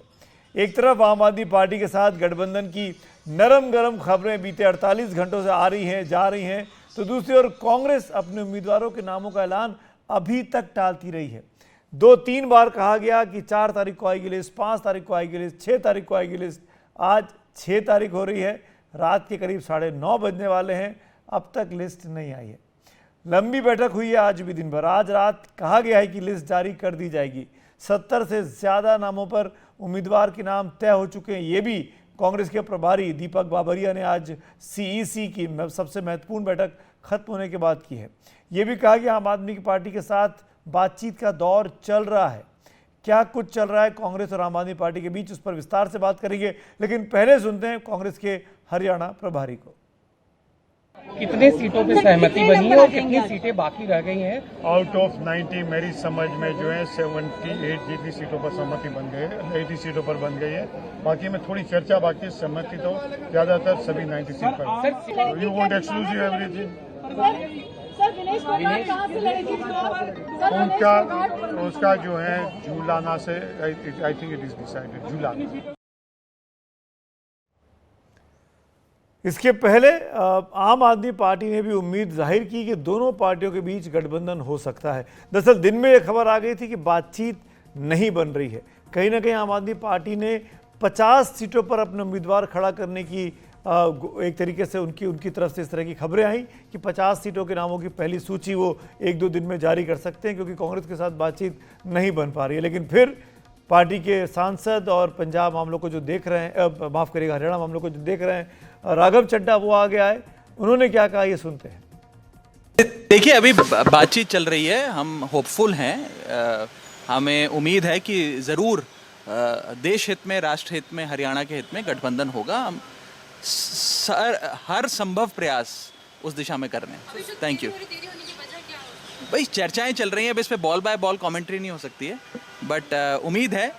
एक तरफ आम आदमी पार्टी के साथ गठबंधन की नरम गरम खबरें बीते 48 घंटों से आ रही हैं, जा रही हैं, तो दूसरी ओर कांग्रेस अपने उम्मीदवारों के नामों का ऐलान अभी तक टालती रही है। 2-3 बार कहा गया कि 4 तारीख को आएगी लिस्ट, 5 तारीख को आएगी लिस्ट, 6 तारीख को आएगी लिस्ट। आज 6 तारीख हो रही है, रात के करीब 9:30 बजने वाले हैं, अब तक लिस्ट नहीं आई है। लंबी बैठक हुई है आज भी दिन भर। आज रात कहा गया है कि लिस्ट जारी कर दी जाएगी। 70 से ज़्यादा नामों पर उम्मीदवार के नाम तय हो चुके हैं। ये भी कांग्रेस के प्रभारी दीपक बाबरिया ने आज सीईसी की सबसे महत्वपूर्ण बैठक खत्म होने के बाद की है। ये भी कहा कि आम आदमी की पार्टी के साथ बातचीत का दौर चल रहा है। क्या कुछ चल रहा है कांग्रेस और आम आदमी पार्टी के बीच, उस पर विस्तार से बात करेंगे, लेकिन पहले सुनते हैं कांग्रेस के हरियाणा प्रभारी को। कितने सीटों पे सहमति बनी है और कितनी सीटें बाकी रह गई हैं? आउट ऑफ 90 मेरी समझ में जो है 78 जितनी सीटों पर सहमति बन गई है, 80 सीटों पर बन गई है। बाकी में थोड़ी चर्चा बाकी है, सहमति तो ज्यादातर सभी 90 सीट पर। You want exclusive everything? उसका जो है झूलाना से, I think it is decided, Julana. इसके पहले आम आदमी पार्टी ने भी उम्मीद जाहिर की कि दोनों पार्टियों के बीच गठबंधन हो सकता है। दरअसल दिन में यह खबर आ गई थी कि बातचीत नहीं बन रही है। कहीं ना कहीं आम आदमी पार्टी ने 50 सीटों पर अपने उम्मीदवार खड़ा करने की एक तरीके से उनकी तरफ से इस तरह की खबरें आई कि 50 सीटों के नामों की पहली सूची वो 1-2 दिन में जारी कर सकते हैं, क्योंकि कांग्रेस के साथ बातचीत नहीं बन पा रही है। लेकिन फिर पार्टी के सांसद और पंजाब मामलों को जो देख रहे हैं, माफ़ करिएगा, हरियाणा मामलों को जो देख रहे हैं, राघव चड्ढा, वो आ गया है। उन्होंने क्या कहा, ये सुनते हैं। देखिए, अभी बातचीत चल रही है, हम होपफुल हैं। हमें उम्मीद है कि ज़रूर देश हित में, राष्ट्र हित में, हरियाणा के हित में गठबंधन होगा। हम हर संभव प्रयास उस दिशा में कर रहे हैं। Thank you. भाई चर्चाएं चल रही हैं, अब इस पे बॉल बाय बॉल कमेंट्री नहीं हो सकती है, बट उम्मीद है,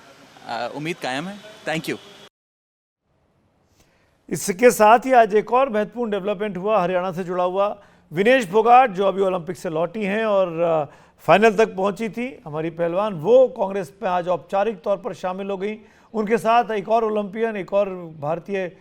उम्मीद कायम है। Thank you. इसके साथ ही आज एक और महत्वपूर्ण डेवलपमेंट हुआ, हरियाणा से जुड़ा हुआ। विनेश फोगाट, जो अभी ओलंपिक से लौटी हैं और फाइनल तक पहुंची थी, हमारी पहलवान, वो कांग्रेस में आज औपचारिक तौर पर शामिल हो गई। उनके साथ एक और ओलंपियन, एक और भारतीय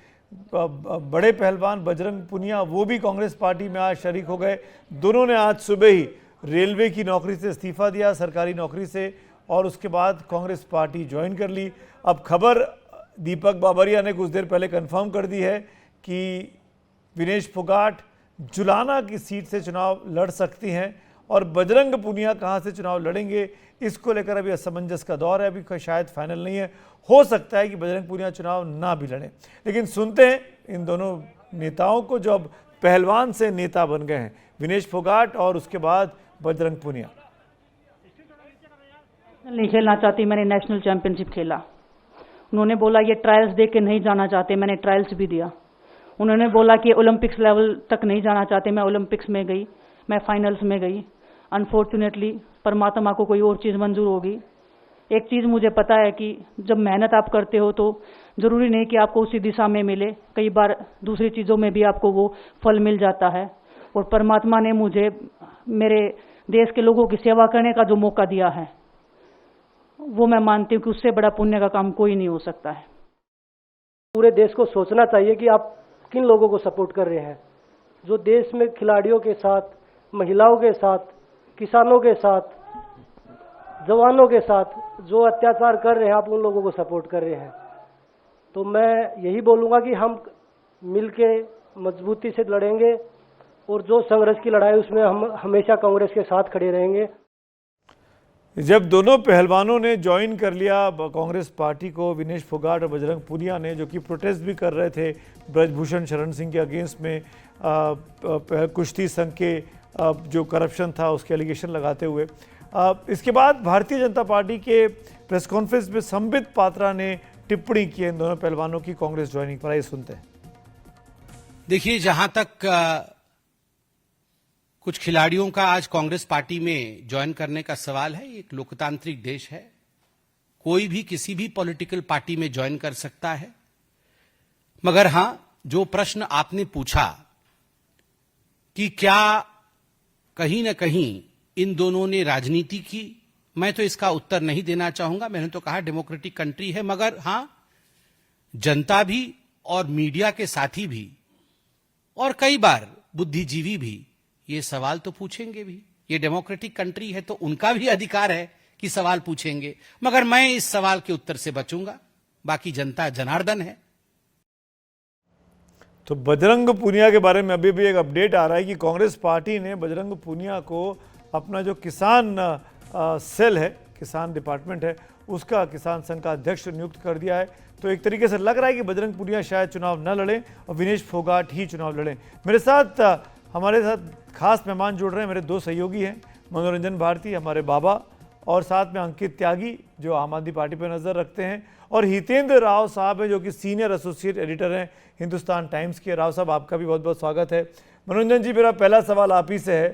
बड़े पहलवान बजरंग पुनिया, वो भी कांग्रेस पार्टी में आज शरीक हो गए। दोनों ने आज सुबह ही रेलवे की नौकरी से इस्तीफा दिया, सरकारी नौकरी से, और उसके बाद कांग्रेस पार्टी ज्वाइन कर ली। अब खबर दीपक बाबरिया ने कुछ देर पहले कंफर्म कर दी है कि विनेश फोगाट जुलाना की सीट से चुनाव लड़ सकती हैं, और बजरंग पुनिया कहां से चुनाव लड़ेंगे, इसको लेकर अभी असमंजस का दौर है। अभी कोई शायद फाइनल नहीं है, हो सकता है कि बजरंग पुनिया चुनाव ना भी लड़ें। लेकिन सुनते हैं इन दोनों नेताओं को जो अब पहलवान से नेता बन गए हैं, विनेश फोगाट और उसके बाद बजरंग पूनिया। नहीं खेलना चाहती, मैंने नेशनल चैंपियनशिप खेला। उन्होंने बोला ये ट्रायल्स दे के नहीं जाना चाहते, मैंने ट्रायल्स भी दिया। उन्होंने बोला कि ओलंपिक्स लेवल तक नहीं जाना चाहते, मैं ओलंपिक्स में गई, मैं फाइनल्स में गई। अनफॉर्चुनेटली परमात्मा को कोई और चीज़ मंजूर होगी। एक चीज़ मुझे पता है कि जब मेहनत आप करते हो तो ज़रूरी नहीं कि आपको उसी दिशा में मिले, कई बार दूसरी चीज़ों में भी आपको वो फल मिल जाता है। और परमात्मा ने मुझे मेरे देश के लोगों की सेवा करने का जो मौका दिया है, वो मैं मानती हूँ कि उससे बड़ा पुण्य का काम कोई नहीं हो सकता है। पूरे देश को सोचना चाहिए कि आप किन लोगों को सपोर्ट कर रहे हैं। जो देश में खिलाड़ियों के साथ, महिलाओं के साथ, किसानों के साथ, जवानों के साथ जो अत्याचार कर रहे हैं, आप उन लोगों को सपोर्ट कर रहे हैं। तो मैं यही बोलूँगा कि हम मिलके मजबूती से लड़ेंगे और जो संघर्ष की लड़ाई उसमें हम हमेशा कांग्रेस के साथ खड़े रहेंगे। जब दोनों पहलवानों ने ज्वाइन कर लिया कांग्रेस पार्टी को, विनेश फोगाट और बजरंग पूनिया ने, जो कि प्रोटेस्ट भी कर रहे थे ब्रजभूषण शरण सिंह के अगेंस्ट में, कुश्ती संघ के जो करप्शन था उसके एलिगेशन लगाते हुए, इसके बाद भारतीय जनता पार्टी के प्रेस कॉन्फ्रेंस में संबित पात्रा ने टिप्पणी की इन दोनों पहलवानों की कांग्रेस ज्वाइनिंग पर। आइए सुनते हैं। देखिए, जहां तक कुछ खिलाड़ियों का आज कांग्रेस पार्टी में ज्वाइन करने का सवाल है, एक लोकतांत्रिक देश है, कोई भी किसी भी पॉलिटिकल पार्टी में ज्वाइन कर सकता है। मगर हां, जो प्रश्न आपने पूछा कि क्या कहीं न कहीं इन दोनों ने राजनीति की, मैं तो इसका उत्तर नहीं देना चाहूंगा। मैंने तो कहा डेमोक्रेटिक कंट्री है, मगर हां, जनता भी और मीडिया के साथी भी और कई बार बुद्धिजीवी भी ये सवाल तो पूछेंगे भी। ये डेमोक्रेटिक कंट्री है तो उनका भी अधिकार है कि सवाल पूछेंगे, मगर मैं इस सवाल के उत्तर से बचूंगा। बाकी जनता जनार्दन है। तो बजरंग पूनिया के बारे में अभी भी एक अपडेट आ रहा है कि कांग्रेस पार्टी ने बजरंग पूनिया को अपना जो किसान सेल है, किसान डिपार्टमेंट है, उसका किसान संघ का अध्यक्ष नियुक्त कर दिया है। तो एक तरीके से लग रहा है कि बजरंग पूनिया शायद चुनाव न लड़ें और विनेश फोगाट ही चुनाव लड़ें। हमारे साथ खास मेहमान जुड़ रहे हैं, मेरे दो सहयोगी हैं, मनोरंजन भारती हमारे बाबा, और साथ में अंकित त्यागी जो आम आदमी पार्टी पर नज़र रखते हैं, और हितेंद्र राव साहब हैं जो कि सीनियर एसोसिएट एडिटर हैं हिंदुस्तान टाइम्स के। राव साहब, आपका भी बहुत बहुत स्वागत है। मनोरंजन जी, मेरा पहला सवाल आप ही से है,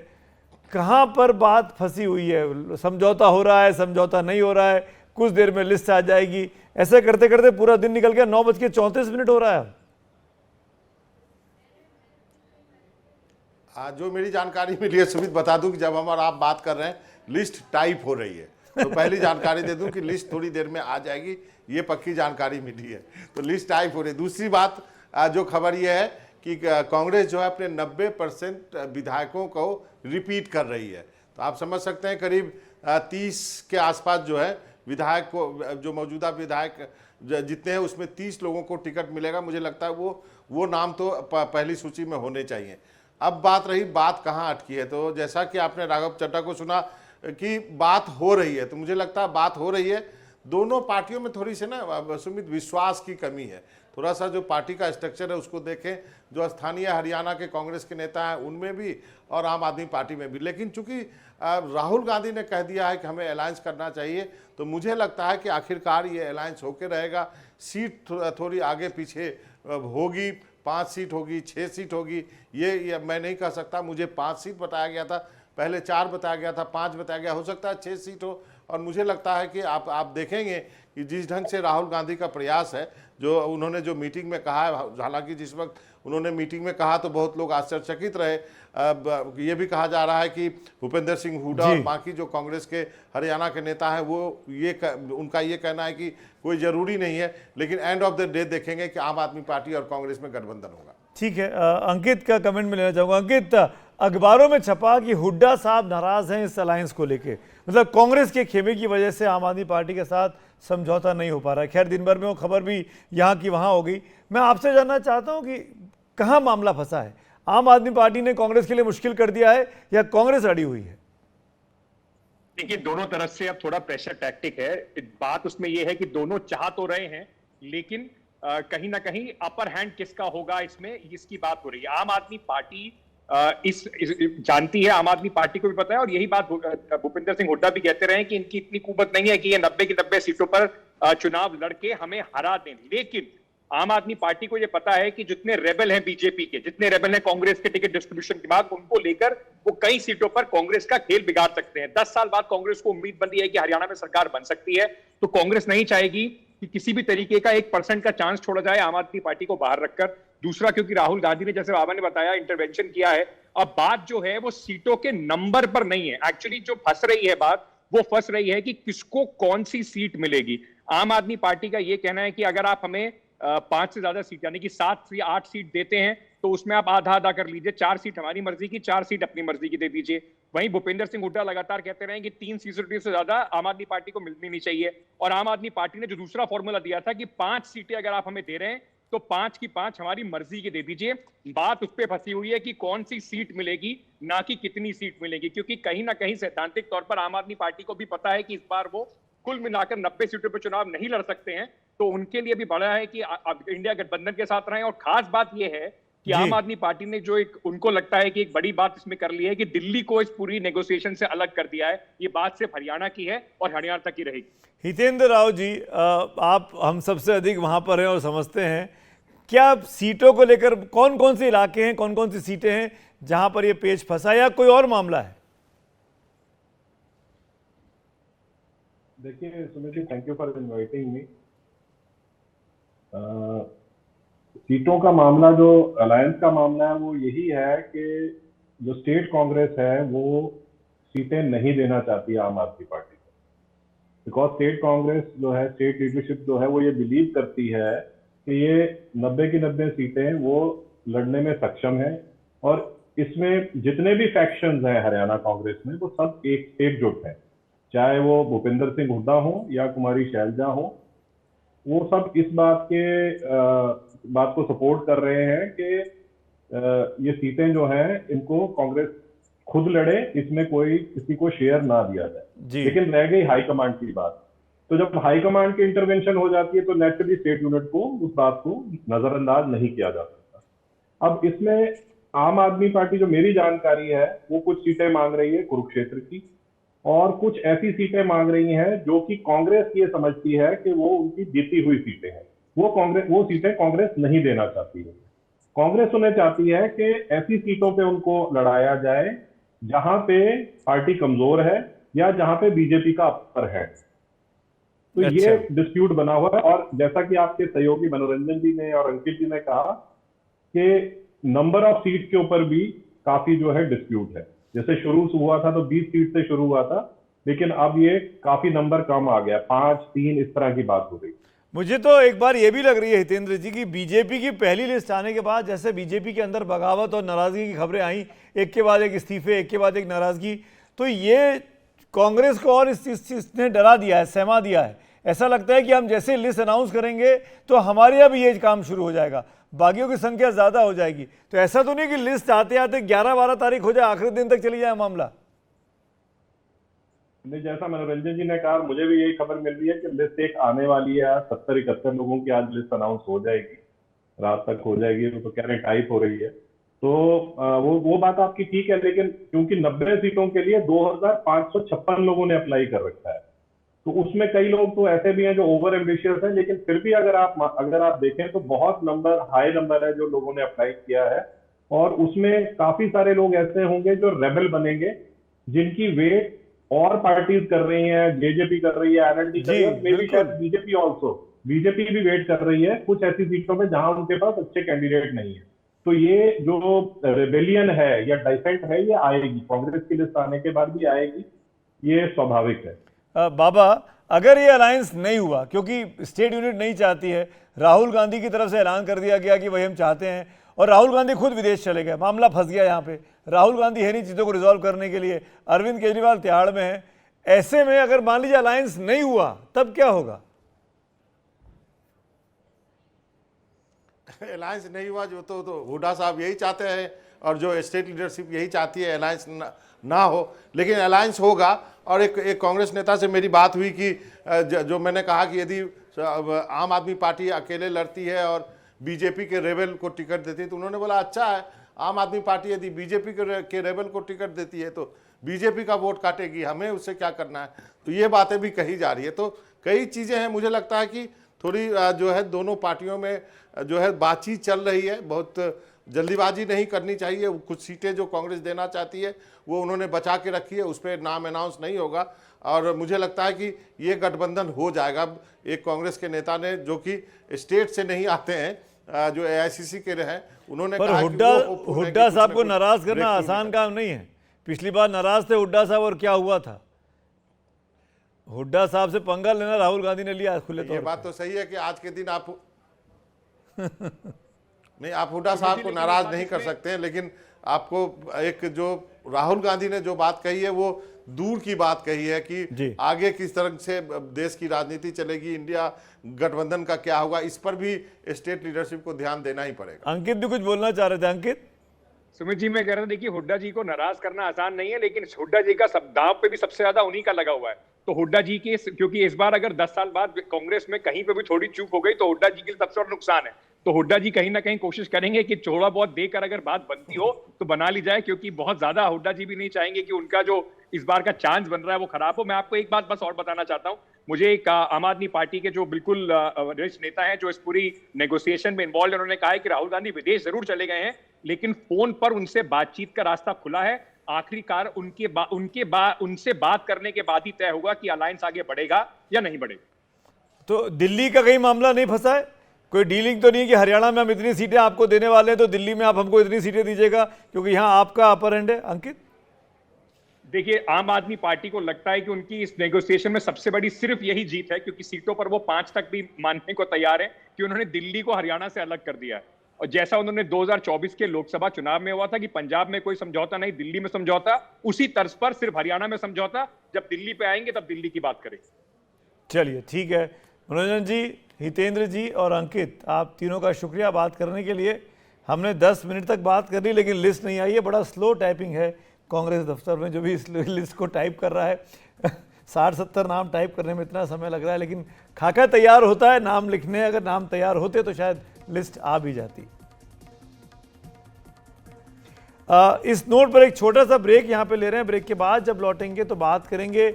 कहाँ पर बात फंसी हुई है? समझौता हो रहा है, समझौता नहीं हो रहा है, कुछ देर में लिस्ट आ जाएगी, ऐसे करते करते पूरा दिन निकल गया, 9:34 हो रहा है। जो मेरी जानकारी मिली है, सुमित बता दूं कि जब हम और आप बात कर रहे हैं लिस्ट टाइप हो रही है, तो पहली जानकारी दे दूं कि लिस्ट थोड़ी देर में आ जाएगी, ये पक्की जानकारी मिली है। तो लिस्ट टाइप हो रही है। दूसरी बात जो खबर ये है कि कांग्रेस जो है अपने 90% विधायकों को रिपीट कर रही है। तो आप समझ सकते हैं करीब 30 के आसपास जो है विधायक को, जो मौजूदा विधायक जितने हैं उसमें 30 लोगों को टिकट मिलेगा। मुझे लगता है वो नाम तो पहली सूची में होने चाहिए। अब बात रही बात कहाँ अटकी है, तो जैसा कि आपने राघव चड्ढा को सुना कि बात हो रही है, तो मुझे लगता है बात हो रही है। दोनों पार्टियों में थोड़ी सी ना सुमित विश्वास की कमी है। थोड़ा सा जो पार्टी का स्ट्रक्चर है उसको देखें, जो स्थानीय हरियाणा के कांग्रेस के नेता हैं उनमें भी और आम आदमी पार्टी में भी। लेकिन चूंकि राहुल गांधी ने कह दिया है कि हमें अलायंस करना चाहिए, तो मुझे लगता है कि आखिरकार ये अलायंस होकर रहेगा। सीट थोड़ी आगे पीछे होगी, 5 सीट होगी, 6 सीट होगी, ये मैं नहीं कह सकता। मुझे 5 सीट बताया गया था, पहले 4 बताया गया था, 5 बताया गया, हो सकता है 6 सीट हो। और मुझे लगता है कि आप देखेंगे कि जिस ढंग से राहुल गांधी का प्रयास है, जो उन्होंने जो मीटिंग में कहा है, हालांकि जिस वक्त उन्होंने मीटिंग में कहा तो बहुत लोग आश्चर्यचकित रहे। ये भी कहा जा रहा है कि भूपेंद्र सिंह हुड्डा और बाकी जो कांग्रेस के हरियाणा के नेता हैं वो उनका ये कहना है कि कोई ज़रूरी नहीं है, लेकिन एंड ऑफ द डे देखेंगे कि आम आदमी पार्टी और कांग्रेस में गठबंधन होगा। ठीक है, अंकित का कमेंट में लेना चाहूँगा। अंकित, अखबारों में छपा कि हुड्डा साहब नाराज हैं इस अलायंस को लेके, मतलब कांग्रेस के खेमे की वजह से आम आदमी पार्टी के साथ समझौता नहीं हो पा रहा है। खैर, दिन भर में वो खबर भी यहाँ की वहाँ हो गई। मैं आपसे जानना चाहता हूँ कि कहाँ मामला फंसा है? आम आदमी पार्टी ने कांग्रेस के लिए मुश्किल कर दिया है या कांग्रेस अड़ी हुई है? देखिए, दोनों तरफ से अब थोड़ा प्रेशर टैक्टिक है। बात उसमें यह है कि दोनों चाह तो रहे हैं, लेकिन कहीं ना कहीं अपर हैंड किसका होगा इसमें, इसकी बात हो रही है। आम आदमी पार्टी इस जानती है, आम आदमी पार्टी को भी पता है, और यही बात भूपिंदर सिंह हुड्डा भी कहते रहे कि इनकी इतनी कुवत नहीं है कि ये 90 की 90 सीटों पर चुनाव लड़के हमें हरा दें। लेकिन आम आदमी पार्टी को ये पता है कि जितने रेबल हैं बीजेपी के, जितने रेबल हैं कांग्रेस के टिकट डिस्ट्रीब्यूशन के बाद, उनको लेकर वो कई सीटों पर कांग्रेस का खेल बिगाड़ सकते हैं। 10 साल बाद कांग्रेस को उम्मीद बन रही है कि हरियाणा में सरकार बन सकती है, तो कांग्रेस नहीं चाहेगी कि किसी भी तरीके का 1% का चांस छोड़ा जाए आम आदमी पार्टी को बाहर रखकर। दूसरा, क्योंकि राहुल गांधी ने, जैसे बाबा ने बताया, इंटरवेंशन किया है। अब बात जो है वो सीटों के नंबर पर नहीं है, एक्चुअली जो फंस रही है बात, वो फंस रही है कि किसको कौन सी सीट मिलेगी। आम आदमी पार्टी का यह कहना है कि अगर आप हमें 5 से ज्यादा सीट, यानी कि 7 या 8 सीट देते हैं, तो उसमें आप आधा आधा कर लीजिए, 4 सीट हमारी मर्जी की, 4 सीट अपनी मर्जी की दे दीजिए। वहीं भूपेंद्र सिंह हुड्डा लगातार कहते रहे कि 3 सीटों से ज्यादा आम आदमी पार्टी को मिलनी नहीं चाहिए। और आम आदमी पार्टी ने जो दूसरा फॉर्मूला दिया था कि 5 सीटें अगर आप हमें दे रहे हैं तो 5 की 5 हमारी मर्जी की दे दीजिए। बात उस पर फंसी हुई है कि कौन सी सीट मिलेगी, ना कि कितनी सीट मिलेगी, क्योंकि कहीं ना कहीं सैद्धांतिक तौर पर आम आदमी पार्टी को भी पता है कि इस बार वो कुल मिलाकर 90 सीटों पर चुनाव नहीं लड़ सकते हैं। तो उनके लिए भी बड़ा है कि इंडिया गठबंधन के साथ रहें। और खास बात यह है कि आम आदमी पार्टी ने जो एक, उनको लगता है कि एक बड़ी बात इसमें कर ली है कि दिल्ली को इस पूरी नेगोशिएशन से अलग कर दिया है। ये बात सिर्फ हरियाणा की है और हरियाणा तक ही रहेगी। हितेंद्र राव जी, आप हम सबसे अधिक वहां पर हैं और समझते हैं, क्या सीटों को लेकर कौन कौन से इलाके हैं, कौन कौन सी सीटें हैं जहां पर ये पेच फंसा, या कोई और मामला है? देखिए Sumit ji, thank you for inviting me. सीटों का मामला, जो अलायंस का मामला है, वो यही है कि जो स्टेट कांग्रेस है वो सीटें नहीं देना चाहती है आम आदमी पार्टी को, बिकॉज स्टेट कांग्रेस जो है, स्टेट लीडरशिप जो है, वो ये बिलीव करती है कि ये 90 की 90 सीटें वो लड़ने में सक्षम है। और इसमें जितने भी फैक्शंस हैं हरियाणा कांग्रेस में, वो सब एकजुट हैं, चाहे वो भूपेंद्र सिंह हुड्डा हो या कुमारी शैलजा हो, वो सब इस बात को सपोर्ट कर रहे हैं कि ये सीटें जो हैं इनको कांग्रेस खुद लड़े, इसमें कोई किसी को शेयर ना दिया जाए। लेकिन रह गई हाईकमांड की बात। तो जब हाईकमांड की इंटरवेंशन हो जाती है तो नेचुरली स्टेट यूनिट को उस बात को नजरअंदाज नहीं किया जा सकता। अब इसमें आम आदमी पार्टी, जो मेरी जानकारी है, वो कुछ सीटें मांग रही है कुरुक्षेत्र की, और कुछ ऐसी सीटें मांग रही हैं जो कि कांग्रेस ये समझती है कि वो उनकी जीती हुई सीटें हैं। वो सीटें कांग्रेस नहीं देना चाहती है। कांग्रेस उन्हें चाहती है कि ऐसी सीटों पे उनको लड़ाया जाए जहां पे पार्टी कमजोर है या जहां पे बीजेपी का अपर है। तो ये डिस्प्यूट बना हुआ है। और जैसा कि आपके सहयोगी मनोरंजन जी ने और अंकित जी ने कहा कि नंबर ऑफ सीट के ऊपर भी काफी जो है डिस्प्यूट है। जैसे शुरू हुआ था तो 20 सीट से शुरू हुआ था, लेकिन अब ये काफी नंबर कम आ गया, 5, 3 इस तरह की बात हो गई। मुझे तो एक बार ये भी लग रही है हितेंद्र जी की बीजेपी की पहली लिस्ट आने के बाद जैसे बीजेपी के अंदर बगावत और नाराजगी की खबरें आई, एक के बाद एक इस्तीफे, एक के बाद एक नाराजगी, तो ये कांग्रेस को और इसने डरा दिया है, सहमा दिया है। ऐसा लगता है कि हम जैसे लिस्ट अनाउंस करेंगे तो हमारे यहाँ भी ये काम शुरू हो जाएगा, बागियों की संख्या ज्यादा हो जाएगी। तो ऐसा तो नहीं कि लिस्ट आते आते 11-12 तारीख हो जाए, आखिरी दिन तक चली जाए मामला। नहीं, जैसा मनोरंजन जी ने कहा, मुझे भी यही खबर मिल रही है कि लिस्ट एक आने वाली है। 70-71 लोगों की आज लिस्ट अनाउंस हो जाएगी, रात तक हो जाएगी। तो कह रहे टाइप हो रही है, तो वो बात आपकी ठीक है। लेकिन क्योंकि 90 सीटों के लिए 2556 लोगों ने अप्लाई कर रखा है, तो उसमें कई लोग तो ऐसे भी हैं जो ओवर एम्बिशियस हैं। लेकिन फिर भी अगर आप देखें तो बहुत हाई नंबर है जो लोगों ने अप्लाई किया है। और उसमें काफी सारे लोग ऐसे होंगे जो रेबल बनेंगे, जिनकी वेट और पार्टीज कर रही हैं, जेजेपी कर रही है, एनएलडी कर रही है, मे बी शायद बीजेपी भी वेट कर रही है कुछ ऐसी सीटों में जहां उनके पास अच्छे कैंडिडेट नहीं है। तो ये जो रेबेलियन है या डाइसेंट है, ये आएगी, कांग्रेस की लिस्ट आने के बाद भी आएगी, ये स्वाभाविक है। बाबा, अगर ये अलायंस नहीं हुआ, क्योंकि स्टेट यूनिट नहीं चाहती है, राहुल गांधी की तरफ से ऐलान कर दिया गया कि वही हम चाहते हैं, और राहुल गांधी खुद विदेश चले गए, मामला फंस गया यहाँ पे। राहुल गांधी है नहीं चीज़ों को रिजॉल्व करने के लिए, अरविंद केजरीवाल तिहाड़ में है। ऐसे में अगर मान लीजिए अलायंस नहीं हुआ, तब क्या होगा? अलायंस नहीं हुआ जो तो हुड्डा साहब यही चाहते हैं, और जो स्टेट लीडरशिप यही चाहती है अलायंस ना हो। लेकिन अलायंस होगा। और एक कांग्रेस नेता से मेरी बात हुई कि जो मैंने कहा कि यदि अब आम आदमी पार्टी अकेले लड़ती है और बीजेपी के रेबल को टिकट देती है। तो उन्होंने बोला अच्छा है, आम आदमी पार्टी यदि बीजेपी के रेबल को टिकट देती है तो बीजेपी का वोट काटेगी, हमें उससे क्या करना है। तो ये बातें भी कही जा रही है। तो कई चीज़ें हैं, मुझे लगता है कि थोड़ी जो है दोनों पार्टियों में जो है बातचीत चल रही है। बहुत जल्दीबाजी नहीं करनी चाहिए। कुछ सीटें जो कांग्रेस देना चाहती है वो उन्होंने बचा के रखी है, उस पर नाम अनाउंस नहीं होगा और मुझे लगता है कि ये गठबंधन हो जाएगा। एक कांग्रेस के नेता ने, जो कि स्टेट से नहीं आते हैं, जो AICC के रहे, उन्होंने पर कहा हुड्डा साहब को नाराज करना आसान काम नहीं है। पिछली बार नाराज थे हुड्डा साहब और क्या हुआ था? हुड्डा साहब से पंगा लेना राहुल गांधी ने लिया खुले तौर। ये बात तो सही है कि आज के दिन आप नहीं, आप हुड्डा साहब को नाराज नहीं कर सकते हैं, लेकिन आपको एक जो राहुल गांधी ने जो बात कही है वो दूर की बात कही है कि आगे किस तरह से देश की राजनीति चलेगी, इंडिया गठबंधन का क्या होगा, इस पर भी स्टेट लीडरशिप को ध्यान देना ही पड़ेगा। अंकित भी कुछ बोलना चाह रहे थे। अंकित? सुमित जी, मैं कह रहा था, देखिए हुड्डा जी को नाराज करना आसान नहीं है, लेकिन हुड्डा जी का दांव पे भी सबसे ज्यादा उन्हीं का लगा हुआ है। तो हुड्डा जी के, क्योंकि इस बार अगर 10 साल बाद कांग्रेस में कहीं पे भी थोड़ी चूक हो गई तो हुड्डा जी के लिए सबसे बड़ा नुकसान है। तो हुड्डा जी कहीं ना कहीं कोशिश करेंगे कि थोड़ा बहुत देकर अगर बात बनती हो तो बना ली जाए, क्योंकि बहुत ज्यादा हुड्डा जी भी नहीं चाहेंगे कि उनका जो इस बार का चांस बन रहा है वो खराब हो। मैं आपको एक बात बस और बताना चाहता हूं, मुझे एक आम आदमी पार्टी के जो बिल्कुल वरिष्ठ नेता हैं जो इस पूरी नेगोशिएशन में इन्वॉल्व है, उन्होंने कहा है कि राहुल गांधी विदेश जरूर चले गए हैं लेकिन फोन पर उनसे बातचीत का रास्ता खुला है। आखिरकार उनसे बात करने के बाद ही तय होगा कि अलायंस आगे बढ़ेगा या नहीं बढ़ेगा। तो दिल्ली का कहीं मामला नहीं फंसा है? कोई डीलिंग तो नहीं है कि हरियाणा में हम इतनी सीटें आपको देने वाले हैं तो दिल्ली में आप हमको इतनी सीटें दीजिएगा क्योंकि यहाँ आपका अपर एंड है? अंकित, देखिए आम आदमी पार्टी को लगता है कि उनकी इस नेगोशिएशन में सबसे बड़ी सिर्फ यही जीत है, क्योंकि सीटों पर वो 5 तक भी मानने को तैयार है कि उन्होंने दिल्ली को हरियाणा से अलग कर दिया है। और जैसा उन्होंने 2024 के लोकसभा चुनाव में हुआ था कि पंजाब में कोई समझौता नहीं, दिल्ली में समझौता, उसी तर्ज पर सिर्फ हरियाणा में समझौता। जब दिल्ली पे आएंगे तब दिल्ली की बात करें। चलिए ठीक है। मनोरंजन जी, हितेंद्र जी और अंकित, आप तीनों का शुक्रिया बात करने के लिए। हमने 10 मिनट तक बात कर ली लेकिन लिस्ट नहीं आई है। बड़ा स्लो टाइपिंग है कांग्रेस दफ्तर में, जो भी इस लिस्ट को टाइप कर रहा है 60-70 नाम टाइप करने में इतना समय लग रहा है, लेकिन खाका तैयार होता है नाम लिखने। अगर नाम तैयार होते तो शायद लिस्ट आ भी जाती। इस नोट पर एक छोटा सा ब्रेक यहां पे ले रहे हैं। ब्रेक के बाद जब लौटेंगे तो बात करेंगे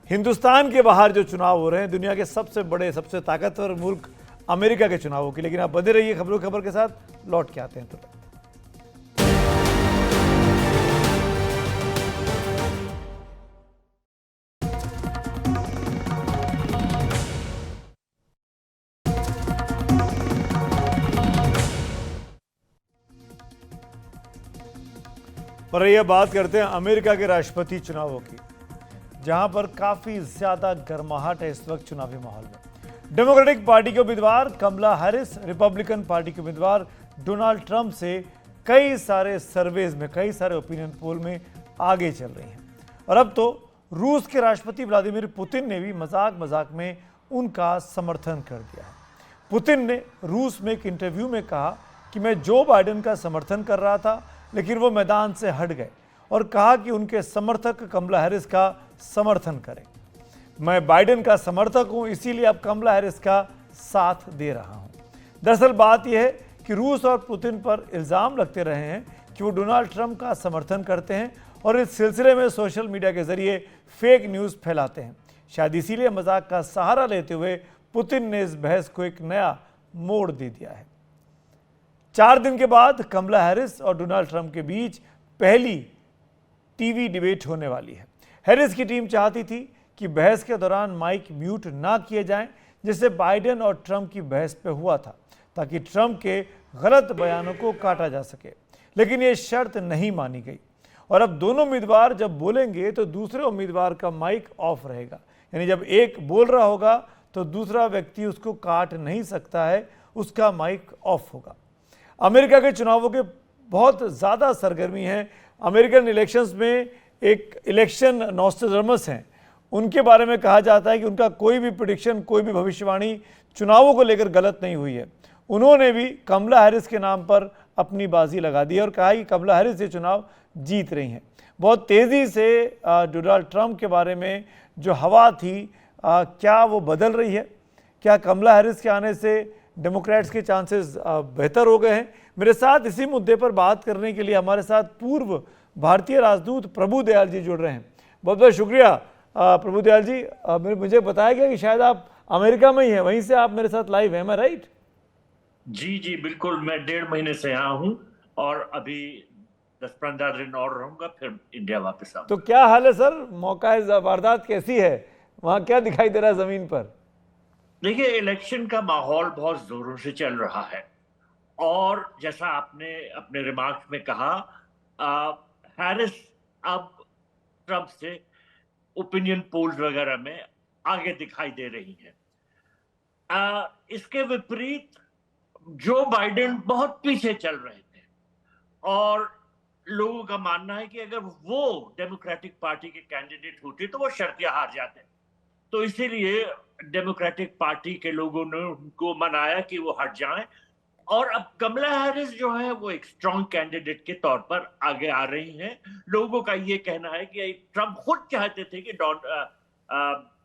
हिंदुस्तान के बाहर जो चुनाव हो रहे हैं, दुनिया के सबसे बड़े, सबसे ताकतवर मुल्क अमेरिका के चुनावों की। लेकिन आप बने रहिए खबरों खबर के साथ, लौट के आते हैं तुरंत। पर यह बात करते हैं अमेरिका के राष्ट्रपति चुनावों की, जहां पर काफी ज्यादा गर्माहट है इस वक्त चुनावी माहौल में। डेमोक्रेटिक पार्टी के उम्मीदवार कमला हैरिस रिपब्लिकन पार्टी के उम्मीदवार डोनाल्ड ट्रंप से कई सारे सर्वेज में, कई सारे ओपिनियन पोल में आगे चल रही हैं। और अब तो रूस के राष्ट्रपति व्लादिमीर पुतिन ने भी मजाक मजाक में उनका समर्थन कर दिया है। पुतिन ने रूस में एक इंटरव्यू में कहा कि मैं जो बाइडेन का समर्थन कर रहा था लेकिन वो मैदान से हट गए और कहा कि उनके समर्थक कमला हैरिस का समर्थन करें। मैं बाइडेन का समर्थक हूं, इसीलिए अब कमला हैरिस का साथ दे रहा हूं। दरअसल बात यह है कि रूस और पुतिन पर इल्ज़ाम लगते रहे हैं कि वो डोनाल्ड ट्रंप का समर्थन करते हैं और इस सिलसिले में सोशल मीडिया के जरिए फेक न्यूज़ फैलाते हैं। शायद इसीलिए मजाक का सहारा लेते हुए पुतिन ने इस बहस को एक नया मोड़ दे दिया है। 4 दिन के बाद कमला हैरिस और डोनाल्ड ट्रंप के बीच पहली टीवी डिबेट होने वाली है। हैरिस की टीम चाहती थी कि बहस के दौरान माइक म्यूट ना किए जाएं, जिससे बाइडेन और ट्रंप की बहस पे हुआ था, ताकि ट्रंप के गलत बयानों को काटा जा सके। लेकिन ये शर्त नहीं मानी गई और अब दोनों उम्मीदवार जब बोलेंगे तो दूसरे उम्मीदवार का माइक ऑफ रहेगा। यानी जब एक बोल रहा होगा तो दूसरा व्यक्ति उसको काट नहीं सकता है, उसका माइक ऑफ होगा। अमेरिका के चुनावों के बहुत ज़्यादा सरगर्मी है। अमेरिकन इलेक्शंस में एक इलेक्शन नॉस्ट्रेडमस हैं, उनके बारे में कहा जाता है कि उनका कोई भी प्रेडिक्शन, कोई भी भविष्यवाणी चुनावों को लेकर गलत नहीं हुई है। उन्होंने भी कमला हैरिस के नाम पर अपनी बाजी लगा दी और कहा कि कमला हैरिस ये चुनाव जीत रही हैं। बहुत तेज़ी से डोनाल्ड ट्रंप के बारे में जो हवा थी, क्या वो बदल रही है? क्या कमला हैरिस के आने से डेमोक्रेट्स के चांसेस बेहतर हो गए हैं? मेरे साथ इसी मुद्दे पर बात करने के लिए हमारे साथ पूर्व भारतीय राजदूत प्रभु दयाल जी जुड़ रहे हैं। बहुत बहुत शुक्रिया प्रभु दयाल जी। मुझे बताया गया कि शायद आप अमेरिका में ही हैं, वहीं से आप मेरे साथ लाइव हैं, मैं राइट? जी जी बिल्कुल, मैं 1.5 महीने से यहाँ हूँ और अभी 10-15 दिन और रहूंगा, फिर इंडिया वापस आऊंगा। तो क्या हाल है सर, मौका वारदात कैसी है वहाँ, क्या दिखाई दे रहा है जमीन पर? देखिए, इलेक्शन का माहौल बहुत जोरों से चल रहा है और जैसा आपने अपने रिमार्क्स में कहा, हैरिस अब ट्रंप से ओपिनियन पोल्स वगैरह में आगे दिखाई दे रही है। इसके विपरीत जो बाइडेन बहुत पीछे चल रहे थे और लोगों का मानना है कि अगर वो डेमोक्रेटिक पार्टी के कैंडिडेट होते तो वो शर्तियां हार जाते। तो इसीलिए डेमोक्रेटिक पार्टी के लोगों ने उनको मनाया कि वो हट जाएं और अब कमला हैरिस जो है वो एक स्ट्रांग कैंडिडेट के तौर पर आगे आ रही हैं। लोगों का ये कहना है कि ट्रंप खुद चाहते थे कि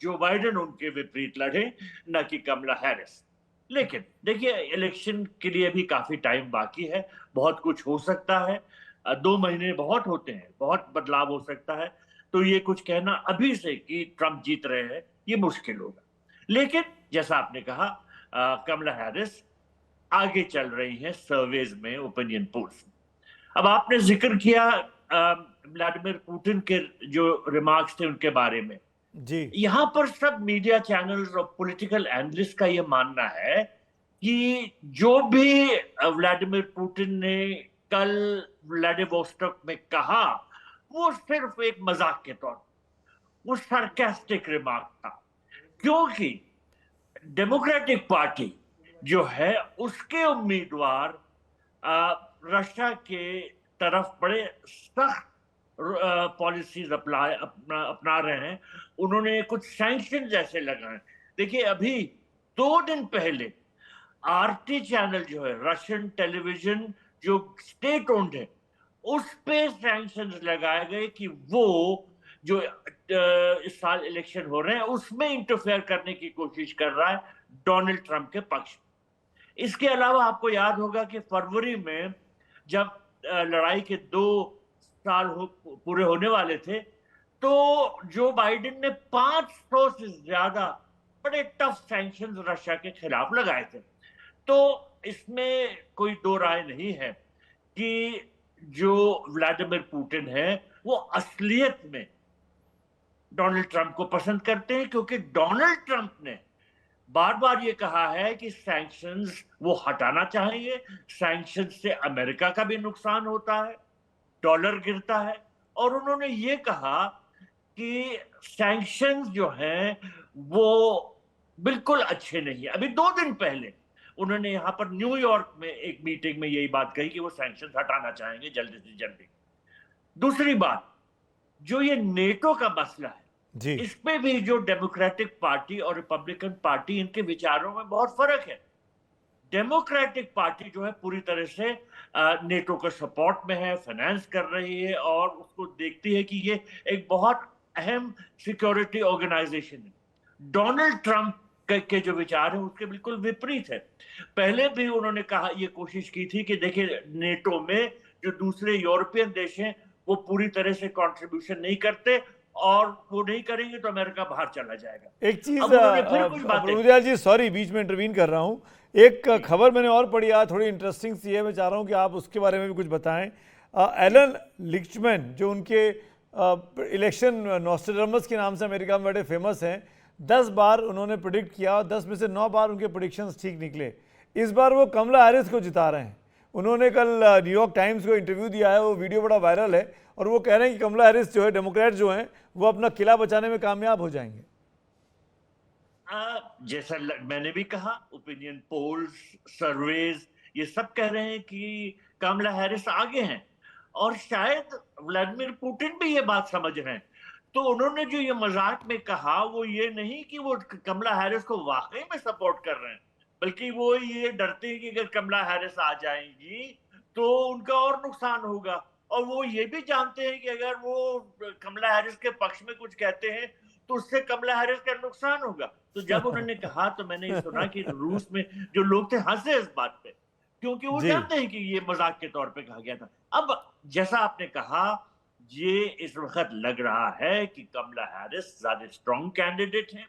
जो बाइडेन उनके विपरीत लड़े, न कि कमला हैरिस। लेकिन देखिए, इलेक्शन के लिए भी काफी टाइम बाकी है, बहुत कुछ हो सकता है। 2 महीने बहुत होते हैं, बहुत बदलाव हो सकता है। तो ये कुछ कहना अभी से कि ट्रंप जीत रहे हैं, ये मुश्किल होगा। लेकिन जैसा आपने कहा, कमला हैरिस आगे चल रही हैं सर्वेज में, ओपिनियन पोल्स में। अब आपने जिक्र किया व्लादिमीर पुतिन के जो रिमार्क्स थे उनके बारे में जी। यहाँ पर सब मीडिया चैनल्स और पॉलिटिकल एनालिस्ट का यह मानना है कि जो भी व्लादिमीर पुतिन ने कल व्लादिवोस्टॉक में कहा वो सिर्फ एक मजाक के तौर, वो सरकास्टिक रिमार्क था, क्योंकि डेमोक्रेटिक पार्टी जो है उसके उम्मीदवार रशिया के तरफ बड़े सख्त पॉलिसीज अपना रहे हैं। उन्होंने कुछ सैंक्शन जैसे लगाए। देखिए, अभी 2 दिन पहले आरटी चैनल जो है, रशियन टेलीविजन जो स्टेट ओन्ड है, उस पे सैंक्शन लगाए गए कि वो जो इस साल इलेक्शन हो रहे हैं उसमें इंटरफेयर करने की कोशिश कर रहा है डोनाल्ड ट्रंप के पक्ष। इसके अलावा आपको याद होगा कि फरवरी में जब लड़ाई के 2 साल पूरे होने वाले थे, तो जो बाइडेन ने 500 से ज्यादा बड़े टफ सैंक्शंस रशिया के खिलाफ लगाए थे। तो इसमें कोई 2 राय नहीं है कि जो व्लादिमीर पुतिन है वो असलियत में डोनाल्ड ट्रंप को पसंद करते हैं, क्योंकि डोनाल्ड ट्रंप ने बार बार ये कहा है कि सैंक्शंस वो हटाना चाहिए। सैंक्शंस से अमेरिका का भी नुकसान होता है, डॉलर गिरता है, और उन्होंने ये कहा कि सैंक्शंस जो हैं वो बिल्कुल अच्छे नहीं है। अभी 2 दिन पहले उन्होंने यहाँ पर न्यूयॉर्क में एक मीटिंग में यही बात कही कि वो सैंक्शंस हटाना चाहेंगे जल्दी से जल्दी। दूसरी बात, जो ये नेटो का मसला है जी, इस पे भी जो डेमोक्रेटिक पार्टी और रिपब्लिकन पार्टी, इनके विचारों में बहुत फर्क है। डेमोक्रेटिक पार्टी जो है पूरी तरह से नेटो के सपोर्ट में है, फाइनेंस कर रही है और उसको देखती है कि ये एक बहुत अहम सिक्योरिटी ऑर्गेनाइजेशन है। डोनाल्ड ट्रंप के जो विचार है उसके बिल्कुल विपरीत है। पहले भी उन्होंने कहा, ये कोशिश की थी कि देखिए, नेटो में जो दूसरे यूरोपियन देश हैं वो पूरी तरह से कंट्रीब्यूशन नहीं करते और वो नहीं करेंगे तो अमेरिका बाहर चला जाएगा। एक चीज प्रभु दयाल जी, सॉरी बीच में इंटरवीन कर रहा हूं, एक खबर मैंने और पढ़ी आज, थोड़ी इंटरेस्टिंग सी है, मैं चाह रहा हूं कि आप उसके बारे में भी कुछ बताएं। एलन लिचमैन जो उनके इलेक्शन नॉस्ट्रेडामस के नाम से अमेरिका में बड़े फेमस हैं, 10 बार उन्होंने प्रिडिक्ट किया और 10 में से 9 बार उनके प्रिडिक्शंस ठीक निकले। इस बार वो कमला हैरिस को जिता रहे हैं। उन्होंने कल न्यूयॉर्क टाइम्स को इंटरव्यू दिया है, वो वीडियो बड़ा वायरल है और वो कह रहे हैं कि कमला हैरिस जो है, डेमोक्रेट जो हैं, वो अपना किला बचाने में कामयाब हो जाएंगे। जैसा मैंने भी कहा, ओपिनियन पोल्स, सर्वेज, ये सब कह रहे हैं कि कमला हैरिस आगे हैं और शायद व्लादिमीर पुतिन भी ये बात समझ रहे हैं। तो उन्होंने जो ये मजाक में कहा वो ये नहीं कि वो कमला हैरिस को वाकई में सपोर्ट कर रहे हैं, बल्कि वो ये डरते हैं कि अगर कमला हैरिस आ जाएंगी तो उनका और नुकसान होगा। और वो ये भी जानते हैं कि अगर वो कमला हैरिस के पक्ष में कुछ कहते हैं तो तो उससे कमला हैरिस का नुकसान होगा। तो जब उन्होंने कहा तो मैंने ये सुना कि रूस में जो लोग थे हंसे इस बात पे, क्योंकि वो जानते हैं कि ये मजाक के तौर पे कहा गया था। अब जैसा आपने कहा, ये इस वक्त लग रहा है कि कमला हैरिस ज्यादा स्ट्रॉन्ग कैंडिडेट है।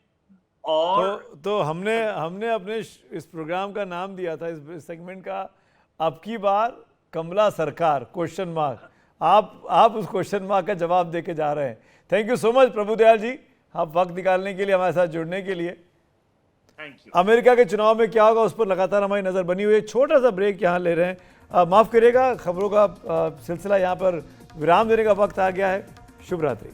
और तो हमने अपने इस प्रोग्राम का नाम दिया था, इस सेगमेंट का, अब की बार कमला सरकार क्वेश्चन मार्क। आप उस क्वेश्चन मार्क का जवाब देके जा रहे हैं। Thank you so much Prabhudayal ji, आप वक्त निकालने के लिए, हमारे साथ जुड़ने के लिए। अमेरिका के चुनाव में क्या होगा उस पर लगातार हमारी नज़र बनी हुई है। छोटा सा ब्रेक यहाँ ले रहे हैं। माफ़ करिएगा, खबरों का सिलसिला यहाँ पर विराम देने का वक्त आ गया है। शुभ रात्रि।